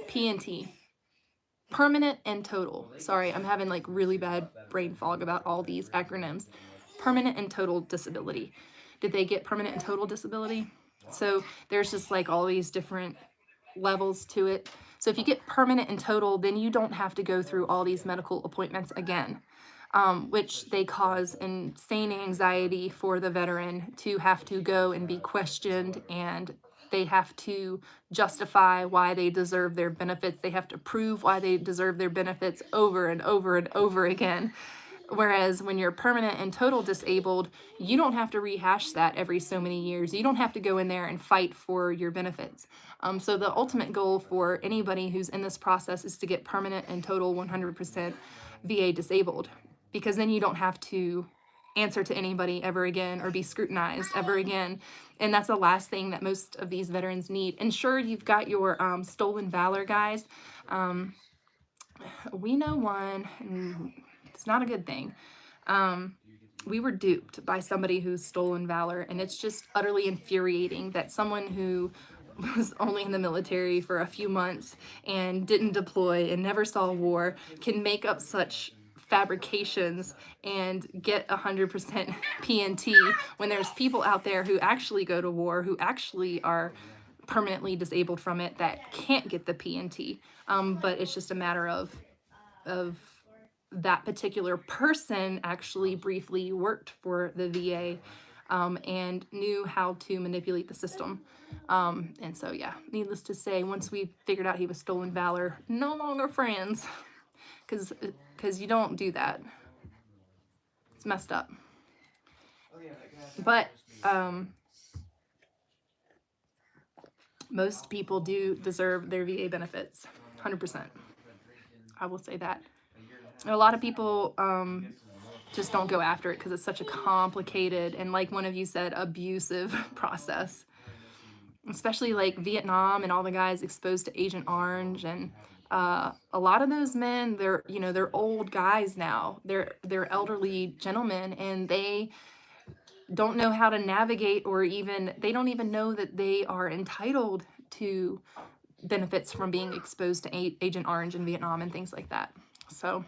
PNT. Permanent and total. Sorry, I'm having like really bad brain fog about all these acronyms. Permanent and total disability. Did they get permanent and total disability? So there's just like all these different levels to it. So if you get permanent and total, then you don't have to go through all these medical appointments again, which they cause insane anxiety for the veteran to have to go and be questioned, and they have to justify why they deserve their benefits. They have to prove why they deserve their benefits over and over and over again. Whereas when you're permanent and total disabled, you don't have to rehash that every so many years. You don't have to go in there and fight for your benefits. So the ultimate goal for anybody who's in this process is to get permanent and total 100% VA disabled, because then you don't have to answer to anybody ever again or be scrutinized ever again. And that's the last thing that most of these veterans need. And sure, you've got your stolen valor guys. We know one, and it's not a good thing. We were duped by somebody who's stolen valor, and it's just utterly infuriating that someone who was only in the military for a few months and didn't deploy and never saw war can make up such fabrications and get 100% PNT when there's people out there who actually go to war, who actually are permanently disabled from it, that can't get the PNT. But it's just a matter of that particular person actually briefly worked for the VA, and knew how to manipulate the system. And so, yeah, needless to say, once we figured out he was stolen valor, no longer friends, because you don't do that. It's messed up. But most people do deserve their VA benefits, 100%. I will say that. A lot of people just don't go after it because it's such a complicated and, like one of you said, abusive process. Especially like Vietnam and all the guys exposed to Agent Orange, and a lot of those men, they're old guys now. They're elderly gentlemen, and they don't know how to navigate, or even they don't even know that they are entitled to benefits from being exposed to Agent Orange in Vietnam and things like that. So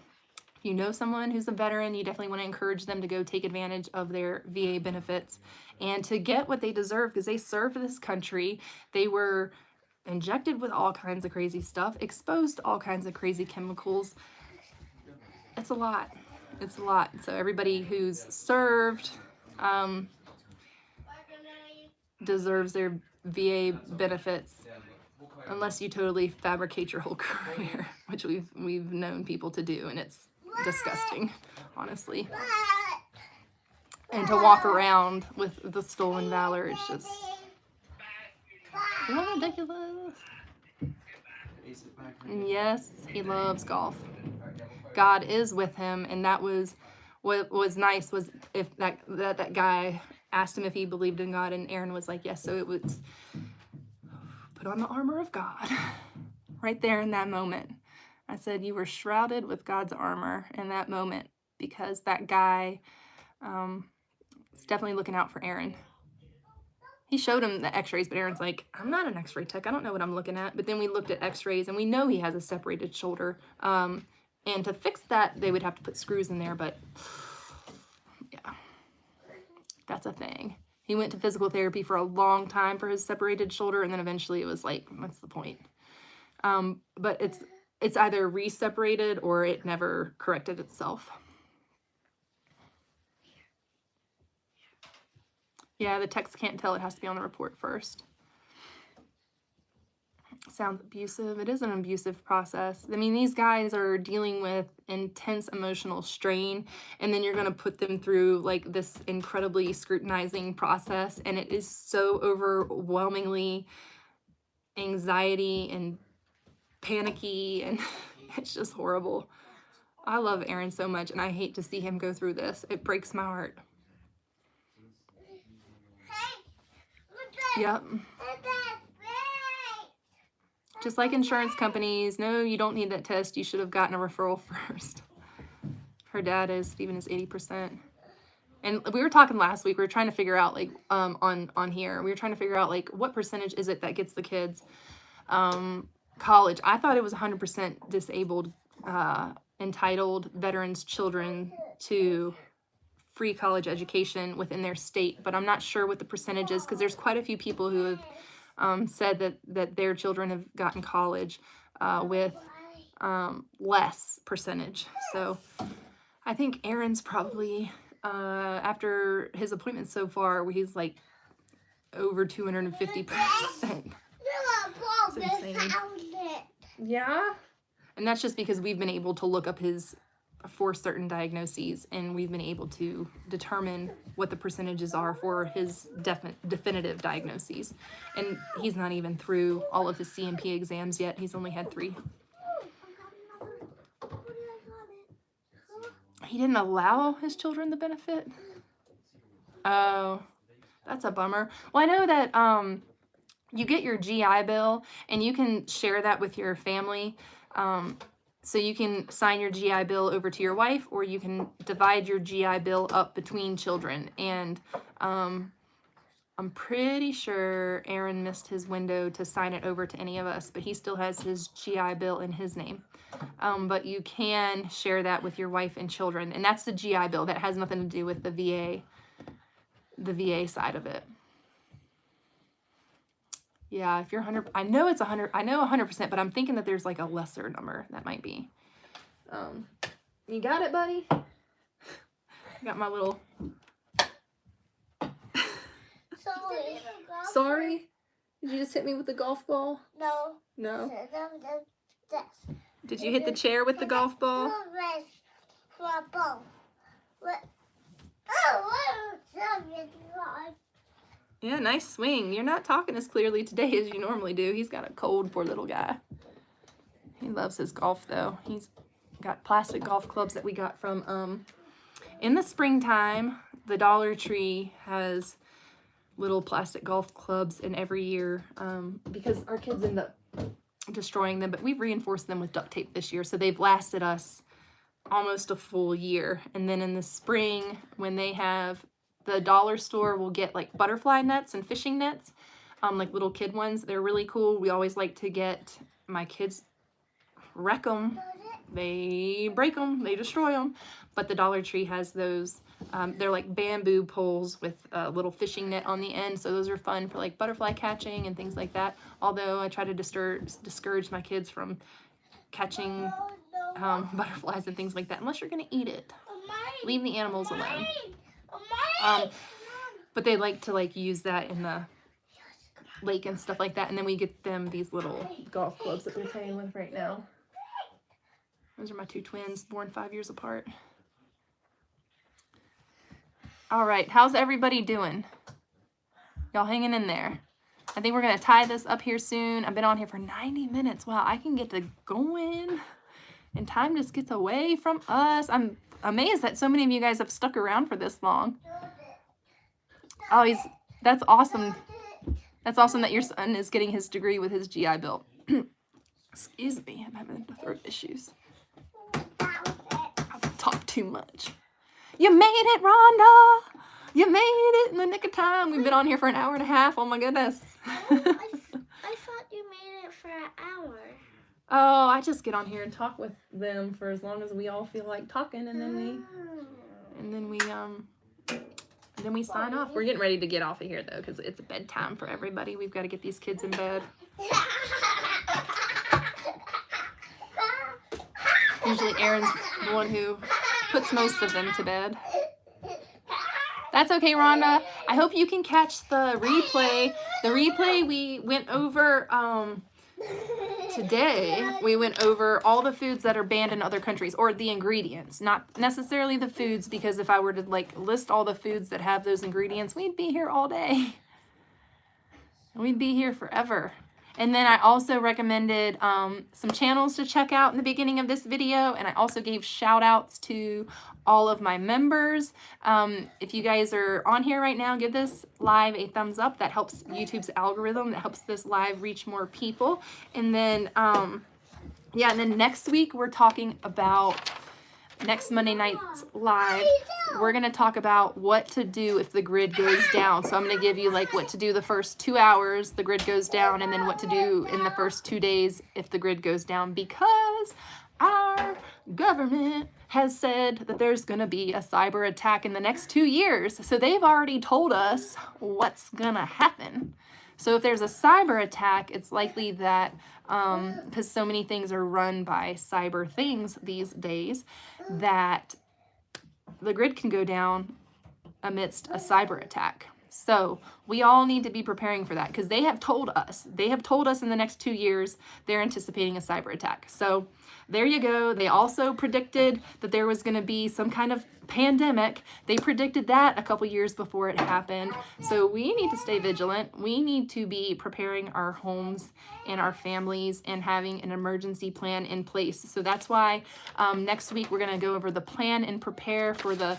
if you know someone who's a veteran, you definitely want to encourage them to go take advantage of their VA benefits and to get what they deserve, because they served this country. They were injected with all kinds of crazy stuff, exposed to all kinds of crazy chemicals. It's a lot. It's a lot. So everybody who's served deserves their VA benefits, unless you totally fabricate your whole career, which we've known people to do, and it's disgusting, honestly. And to walk around with the stolen valor is just ridiculous. And yes, he loves golf. God is with him, and that was what was nice, was if that guy asked him if he believed in God, and Aaron was like, yes. So it was put on the armor of God right there in that moment. I said, you were shrouded with God's armor in that moment, because that guy is definitely looking out for Aaron. He showed him the x-rays, but Aaron's like, I'm not an x-ray tech. I don't know what I'm looking at. But then we looked at x-rays, and we know he has a separated shoulder. And to fix that, they would have to put screws in there, but yeah, that's a thing. He went to physical therapy for a long time for his separated shoulder, and then eventually it was like, what's the point? But it's either re-separated or it never corrected itself. Yeah, the text can't tell. It has to be on the report first. Sounds abusive. It is an abusive process. I mean, these guys are dealing with intense emotional strain, and then you're going to put them through like this incredibly scrutinizing process, and it is so overwhelmingly anxiety and panicky, and it's just horrible. I love Aaron so much, and I hate to see him go through this. It breaks my heart. Yep. Just like insurance companies, no, you don't need that test. You should have gotten a referral first. Her dad is, Steven is 80%. And we were talking last week, we were trying to figure out, like, on here, we were trying to figure out, like, what percentage is it that gets the kids college. I thought it was 100% disabled, entitled veterans' children to free college education within their state, but I'm not sure what the percentage is, because there's quite a few people who have said that their children have gotten college with less percentage. So I think Aaron's probably, after his appointment so far, where he's like over 250%. It's insane. Yeah. And that's just because we've been able to look up his for certain diagnoses, and we've been able to determine what the percentages are for his definitive diagnoses. And he's not even through all of his CMP exams yet. He's only had 3. He didn't allow his children the benefit? Oh, that's a bummer. Well, I know that you get your GI Bill, and you can share that with your family. So you can sign your GI Bill over to your wife, or you can divide your GI Bill up between children. And I'm pretty sure Aaron missed his window to sign it over to any of us, but he still has his GI Bill in his name. But you can share that with your wife and children, and that's the GI Bill. That has nothing to do with the VA side of it. Yeah, if you're 100, I know it's 100, I know 100%, but I'm thinking that there's like a lesser number that might be. You got it, buddy? Got my little. Sorry. Sorry? Did you just hit me with the golf ball? No. No. Did you hit the chair with the golf ball? Yeah, nice swing. You're not talking as clearly today as you normally do. He's got a cold, poor little guy. He loves his golf though. He's got plastic golf clubs that we got from in the springtime. The Dollar Tree has little plastic golf clubs, and every year because our kids end up destroying them, but we've reinforced them with duct tape this year, so they've lasted us almost a full year. And then in the spring, when they have the dollar store, will get like butterfly nets and fishing nets, like little kid ones. They're really cool. We always like to get, my kids wreck them, they break them, they destroy them, but the Dollar Tree has those. They're like bamboo poles with a little fishing net on the end, so those are fun for like butterfly catching and things like that. Although I try to discourage my kids from catching butterflies and things like that unless you're gonna eat it. Leave the animals alone. But they like to like use that in the lake and stuff like that, and then we get them these little golf clubs that they're playing with right now. Those are my two twins, born 5 years apart. All right, how's everybody doing? Y'all hanging in there? I think we're gonna tie this up here soon. I've been on here for 90 minutes. Wow, I can get to going, and time just gets away from us. I'm amazed that so many of you guys have stuck around for this long. Oh, that's awesome. That's awesome that your son is getting his degree with his GI Bill. Excuse me, I'm having throat issues. I've talked too much. You made it, Rhonda! You made it in the nick of time. We've been on here for an hour and a half. Oh my goodness. I thought you made it for an hour. Oh, I just get on here and talk with them for as long as we all feel like talking, and then we sign off. We're getting ready to get off of here though, because it's bedtime for everybody. We've got to get these kids in bed. Usually Aaron's the one who puts most of them to bed. That's okay, Rhonda. I hope you can catch the replay. The replay we went over today. We went over all the foods that are banned in other countries, or the ingredients, not necessarily the foods, because if I were to like list all the foods that have those ingredients, we'd be here all day. We'd be here forever. And then I also recommended some channels to check out in the beginning of this video. And I also gave shout outs to all of my members. If you guys are on here right now, give this live a thumbs up. That helps YouTube's algorithm. That helps this live reach more people. And then, yeah, and then next week we're talking about, next Monday night's live, we're going to talk about what to do if the grid goes down. So I'm going to give you like what to do the first 2 hours the grid goes down, and then what to do in the first 2 days if the grid goes down, because our government has said that there's going to be a cyber attack in the next 2 years. So they've already told us what's going to happen. So if there's a cyber attack, it's likely that, because so many things are run by cyber things these days, that the grid can go down amidst a cyber attack. So we all need to be preparing for that, because they have told us in the next 2 years they're anticipating a cyber attack. So there you go. They also predicted that there was going to be some kind of pandemic. They predicted that a couple years before it happened. So we need to stay vigilant. We need to be preparing our homes and our families and having an emergency plan in place. So that's why next week we're going to go over the plan and prepare for the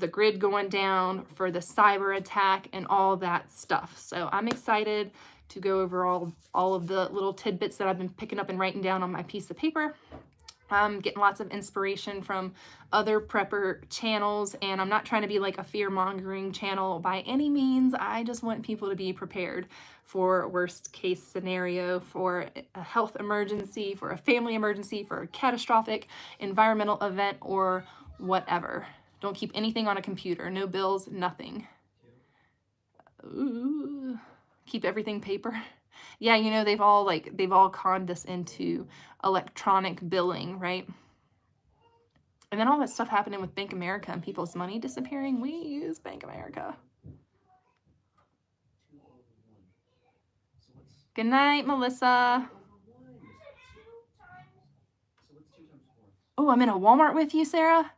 grid going down, for the cyber attack, and all that stuff. So I'm excited to go over all of the little tidbits that I've been picking up and writing down on my piece of paper. I'm getting lots of inspiration from other prepper channels, and I'm not trying to be like a fear-mongering channel by any means. I just want people to be prepared for a worst case scenario, for a health emergency, for a family emergency, for a catastrophic environmental event, or whatever. Don't keep anything on a computer. No bills, nothing. Ooh. Keep everything paper. Yeah, you know, they've all conned us into electronic billing, right? And then all that stuff happening with Bank America and people's money disappearing. We use Bank America. Good night, Melissa. Oh, I'm in a Walmart with you, Sarah?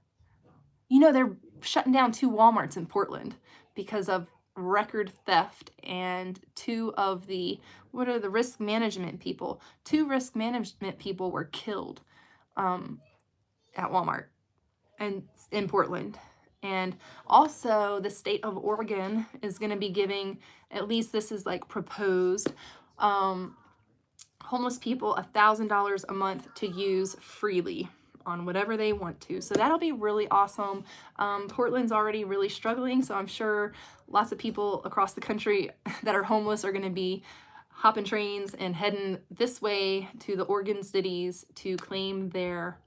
You know, they're shutting down 2 Walmarts in Portland because of record theft, and two of the, what are the risk management people? Two risk management people were killed at Walmart and in Portland. And also the state of Oregon is going to be giving, at least this is like proposed, homeless people $1,000 a month to use freely on whatever they want to. So that'll be really awesome. Portland's already really struggling, so I'm sure lots of people across the country that are homeless are going to be hopping trains and heading this way to the Oregon cities to claim their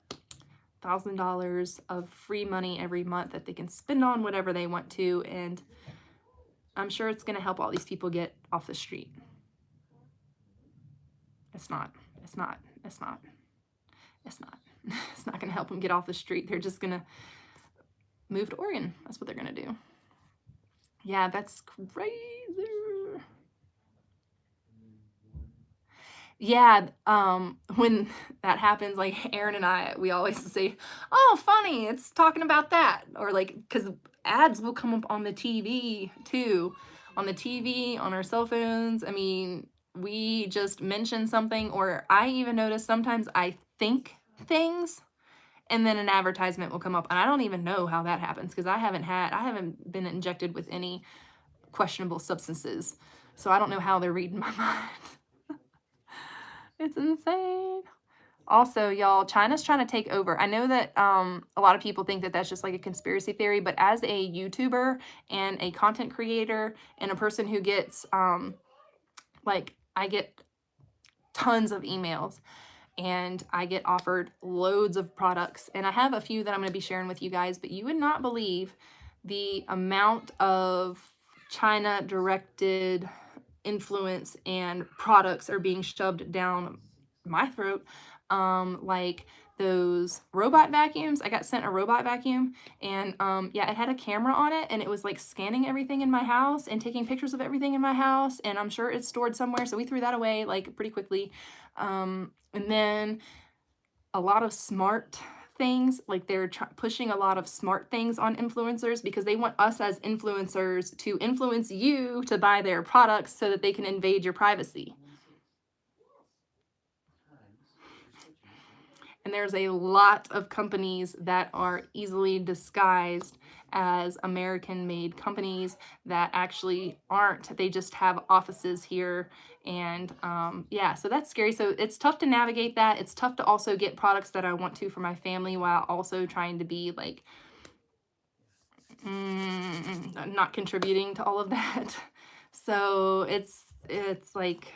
$1,000 of free money every month that they can spend on whatever they want to. And I'm sure it's going to help all these people get off the street. It's not. It's not. It's not. It's not. It's not going to help them get off the street. They're just going to move to Oregon. That's what they're going to do. Yeah, that's crazy. Yeah, when that happens, like Aaron and I, we always say, "Oh, funny, it's talking about that," or like, because ads will come up on the TV too, on the TV, on our cell phones. I mean, we just mention something, or I even notice sometimes I think things, and then an advertisement will come up, and I don't even know how that happens because I haven't been injected with any questionable substances, so I don't know how they're reading my mind. It's insane. Also, y'all, China's trying to take over. I know that a lot of people think that that's just like a conspiracy theory, but as a YouTuber and a content creator and a person who gets like, I get tons of emails and I get offered loads of products, and I have a few that I'm going to be sharing with you guys, but you would not believe the amount of China directed influence and products are being shoved down my throat. Like those robot vacuums. I got sent a robot vacuum, and yeah, it had a camera on it, and it was like scanning everything in my house and taking pictures of everything in my house, and I'm sure it's stored somewhere, so we threw that away like pretty quickly. And then a lot of smart things, like they're pushing a lot of smart things on influencers because they want us as influencers to influence you to buy their products so that they can invade your privacy. And there's a lot of companies that are easily disguised as American-made companies that actually aren't. They just have offices here. And yeah, so that's scary. So it's tough to navigate that. It's tough to also get products that I want to for my family while also trying to be like not contributing to all of that. So it's like,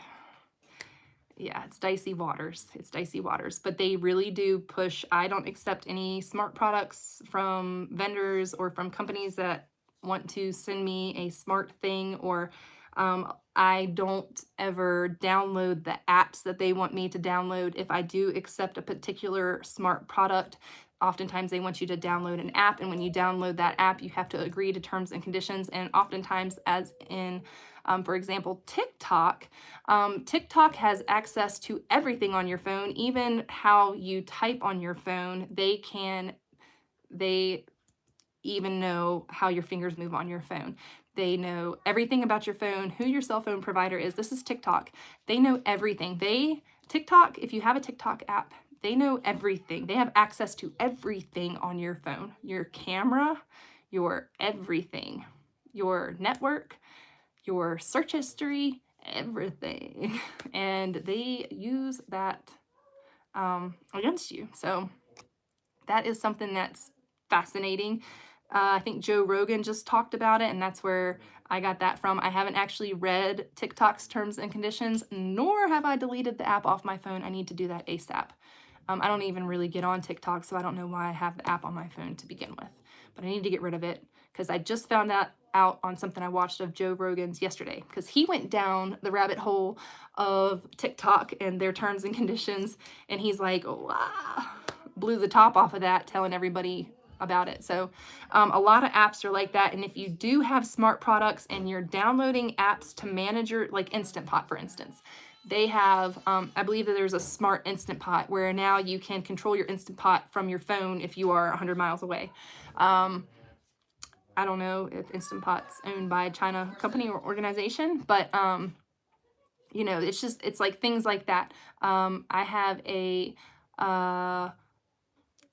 yeah, it's dicey waters. It's dicey waters, but they really do push. I don't accept any smart products from vendors or from companies that want to send me a smart thing, or I don't ever download the apps that they want me to download. If I do accept a particular smart product, oftentimes they want you to download an app, and when you download that app, you have to agree to terms and conditions. And oftentimes, as in for example, TikTok. TikTok has access to everything on your phone, even how you type on your phone. They even know how your fingers move on your phone. They know everything about your phone, who your cell phone provider is. This is TikTok. They know everything. TikTok, if you have a TikTok app, they know everything. They have access to everything on your phone, your camera, your everything, your network, your search history, everything. And they use that against you. So that is something that's fascinating. I think Joe Rogan just talked about it, and that's where I got that from. I haven't actually read TikTok's terms and conditions, nor have I deleted the app off my phone. I need to do that ASAP. I don't even really get on TikTok, so I don't know why I have the app on my phone to begin with. But I need to get rid of it because I just found out on something I watched of Joe Rogan's yesterday, because he went down the rabbit hole of TikTok and their terms and conditions, and he's like, wow, blew the top off of that, telling everybody about it. So a lot of apps are like that. And if you do have smart products and you're downloading apps to manage your, like Instant Pot, for instance, they have, I believe that there's a smart Instant Pot where now you can control your Instant Pot from your phone if you are 100 miles away. I don't know if Instant Pot's owned by a China company or organization, but you know, it's like things like that. I have a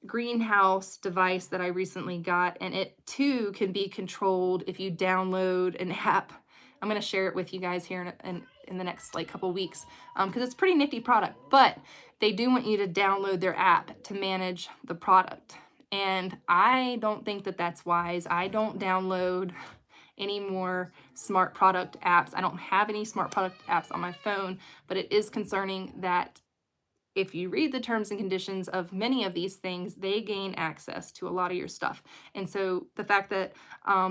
greenhouse device that I recently got, and it too can be controlled if you download an app. I'm going to share it with you guys here in the next like couple weeks, because it's a pretty nifty product, but they do want you to download their app to manage the product. And I don't think that that's wise. I don't download any more smart product apps. I don't have any smart product apps on my phone, but it is concerning that if you read the terms and conditions of many of these things, they gain access to a lot of your stuff. And so the fact that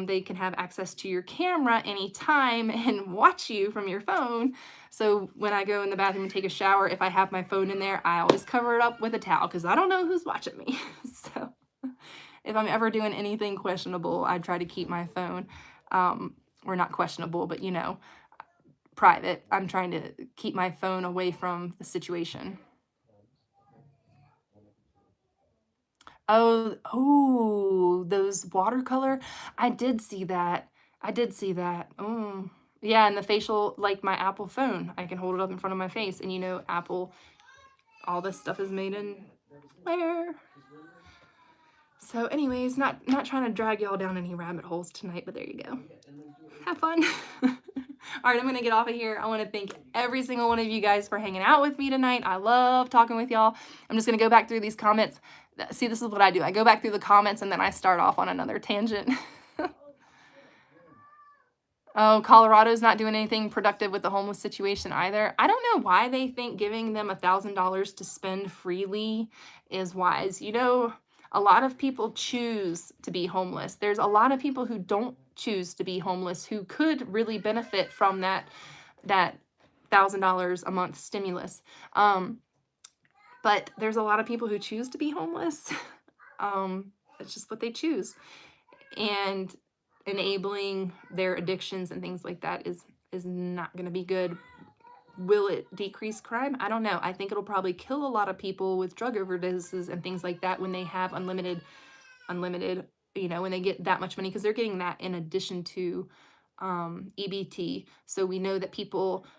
they can have access to your camera anytime and watch you from your phone. So when I go in the bathroom and take a shower, if I have my phone in there, I always cover it up with a towel because I don't know who's watching me. So if I'm ever doing anything questionable, I try to keep my phone, or not questionable, but you know, private. I'm trying to keep my phone away from the situation. Oh, those watercolor. I did see that. I did see that. Oh, yeah, and the facial, like my Apple phone, I can hold it up in front of my face, and you know, Apple, all this stuff is made in where? So anyways, not trying to drag y'all down any rabbit holes tonight, but there you go. Have fun. All right, I'm going to get off of here. I want to thank every single one of you guys for hanging out with me tonight. I love talking with y'all. I'm just going to go back through these comments. See, this is what I do. I go back through the comments and then I start off on another tangent. Oh, Colorado's not doing anything productive with the homeless situation either. I don't know why they think giving them $1,000 to spend freely is wise. You know, a lot of people choose to be homeless. There's a lot of people who don't choose to be homeless who could really benefit from that $1,000 a month stimulus. But there's a lot of people who choose to be homeless. It's just what they choose. And enabling their addictions and things like that is not going to be good. Will it decrease crime? I don't know. I think it'll probably kill a lot of people with drug overdoses and things like that when they have unlimited, you know, when they get that much money, because they're getting that in addition to EBT. So we know that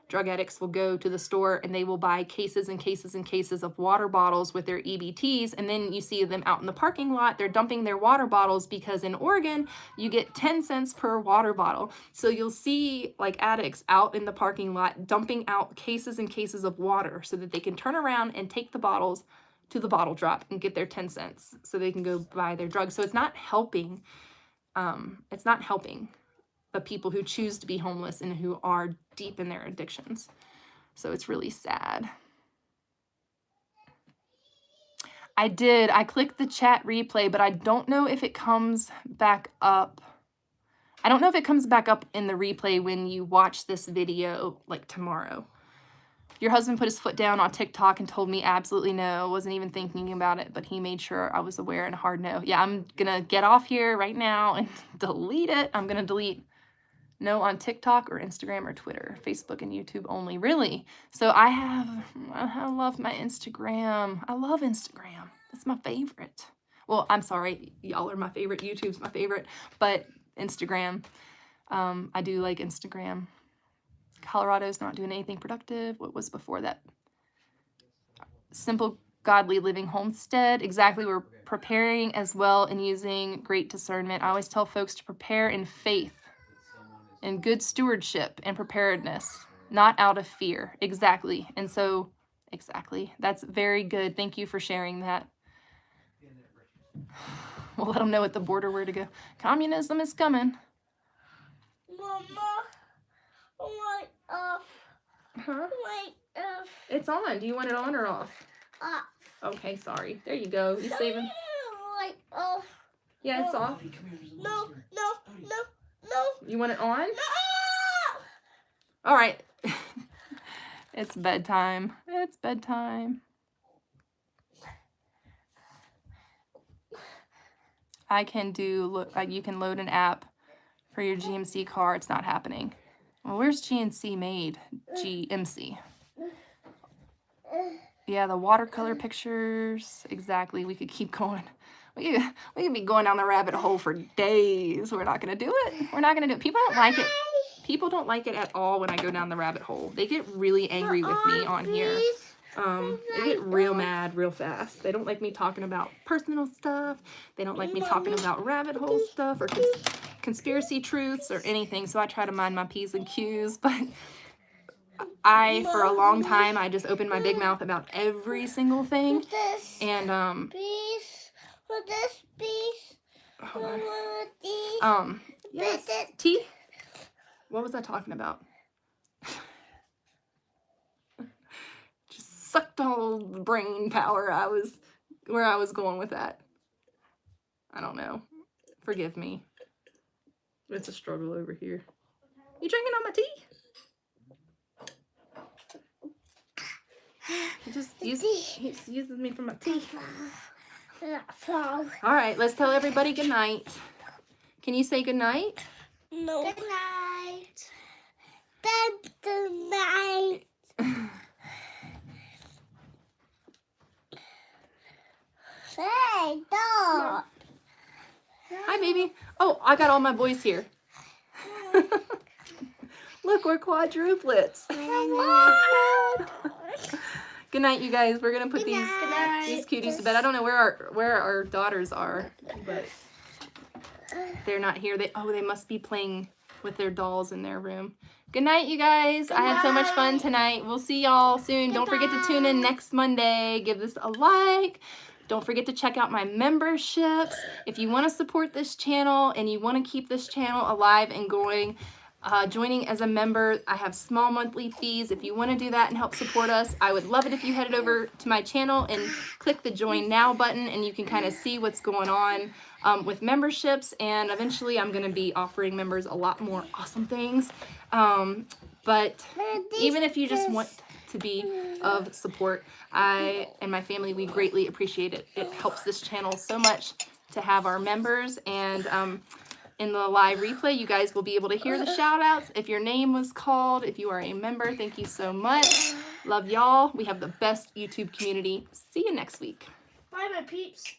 drug addicts will go to the store and they will buy cases and cases and cases of water bottles with their EBTs. And then you see them out in the parking lot, they're dumping their water bottles because in Oregon, you get 10 cents per water bottle. So you'll see like addicts out in the parking lot dumping out cases and cases of water so that they can turn around and take the bottles to the bottle drop and get their 10 cents so they can go buy their drugs. So it's not helping. It's not helping the people who choose to be homeless and who are deep in their addictions. So it's really sad. I clicked the chat replay, but I don't know if it comes back up. I don't know if it comes back up in the replay when you watch this video like tomorrow. Your husband put his foot down on TikTok and told me absolutely no. Wasn't even thinking about it, but he made sure I was aware and a hard no. Yeah, I'm gonna get off here right now and delete it. I'm gonna delete no on TikTok or Instagram or Twitter, Facebook and YouTube only. Really? So I love my Instagram. I love Instagram. That's my favorite. Well, I'm sorry, y'all are my favorite. YouTube's my favorite, but Instagram, I do like Instagram. Colorado's not doing anything productive. What was before that? Simple Godly Living Homestead. Exactly. We're preparing as well and using great discernment. I always tell folks to prepare in faith and good stewardship and preparedness, not out of fear. Exactly. And so, exactly. That's very good. Thank you for sharing that. We'll let them know at the border where to go. Communism is coming. Mama, light off. Huh? Light off. It's on. Do you want it on or off? Off. Okay, sorry. There you go. You saving? Light off. Yeah, it's off. No, no, no, no. You want it on? No! All right. It's bedtime. It's bedtime. I can do, you can load an app for your GMC car. It's not happening. Well, where's GMC made? GMC. Yeah, the watercolor pictures. Exactly. We could keep going. We could be going down the rabbit hole for days. We're not gonna do it. We're not gonna do it. People don't like it. People don't like it at all when I go down the rabbit hole. They get really angry with me on here. They get real mad real fast. They don't like me talking about personal stuff. They don't like me talking about rabbit hole stuff or conspiracy truths or anything. So I try to mind my P's and Q's. But for a long time, I just opened my big mouth about every single thing. And hold on. Yes. T? What was I talking about? Just sucked all the brain power. Where I was going with that. I don't know. Forgive me. It's a struggle over here. You drinking on my tea? He just uses me for my tea. All right, let's tell everybody good night. Can you say good night? No. Good night. Good night. Say dog. Hi, baby. Oh, I got all my boys here. Look, we're quadruplets. Good night, you guys. We're gonna put these cuties to bed. I don't know where our daughters are, but they're not here. They must be playing with their dolls in their room. Good night, you guys. I had so much fun tonight. We'll see y'all soon. Don't forget to tune in next Monday. Give this a like. Don't forget to check out my memberships. If you want to support this channel and you want to keep this channel alive and going, joining as a member, I have small monthly fees. If you want to do that and help support us, I would love it if you headed over to my channel and click the Join Now button, and you can kind of see what's going on with memberships. And eventually I'm going to be offering members a lot more awesome things. But even if you just want to be of support, I and my family, we greatly appreciate it. It helps this channel so much to have our members, and in the live replay, you guys will be able to hear the shout outs if your name was called. If you are a member, thank you so much. Love y'all. We have the best YouTube community. See you next week. Bye, my peeps.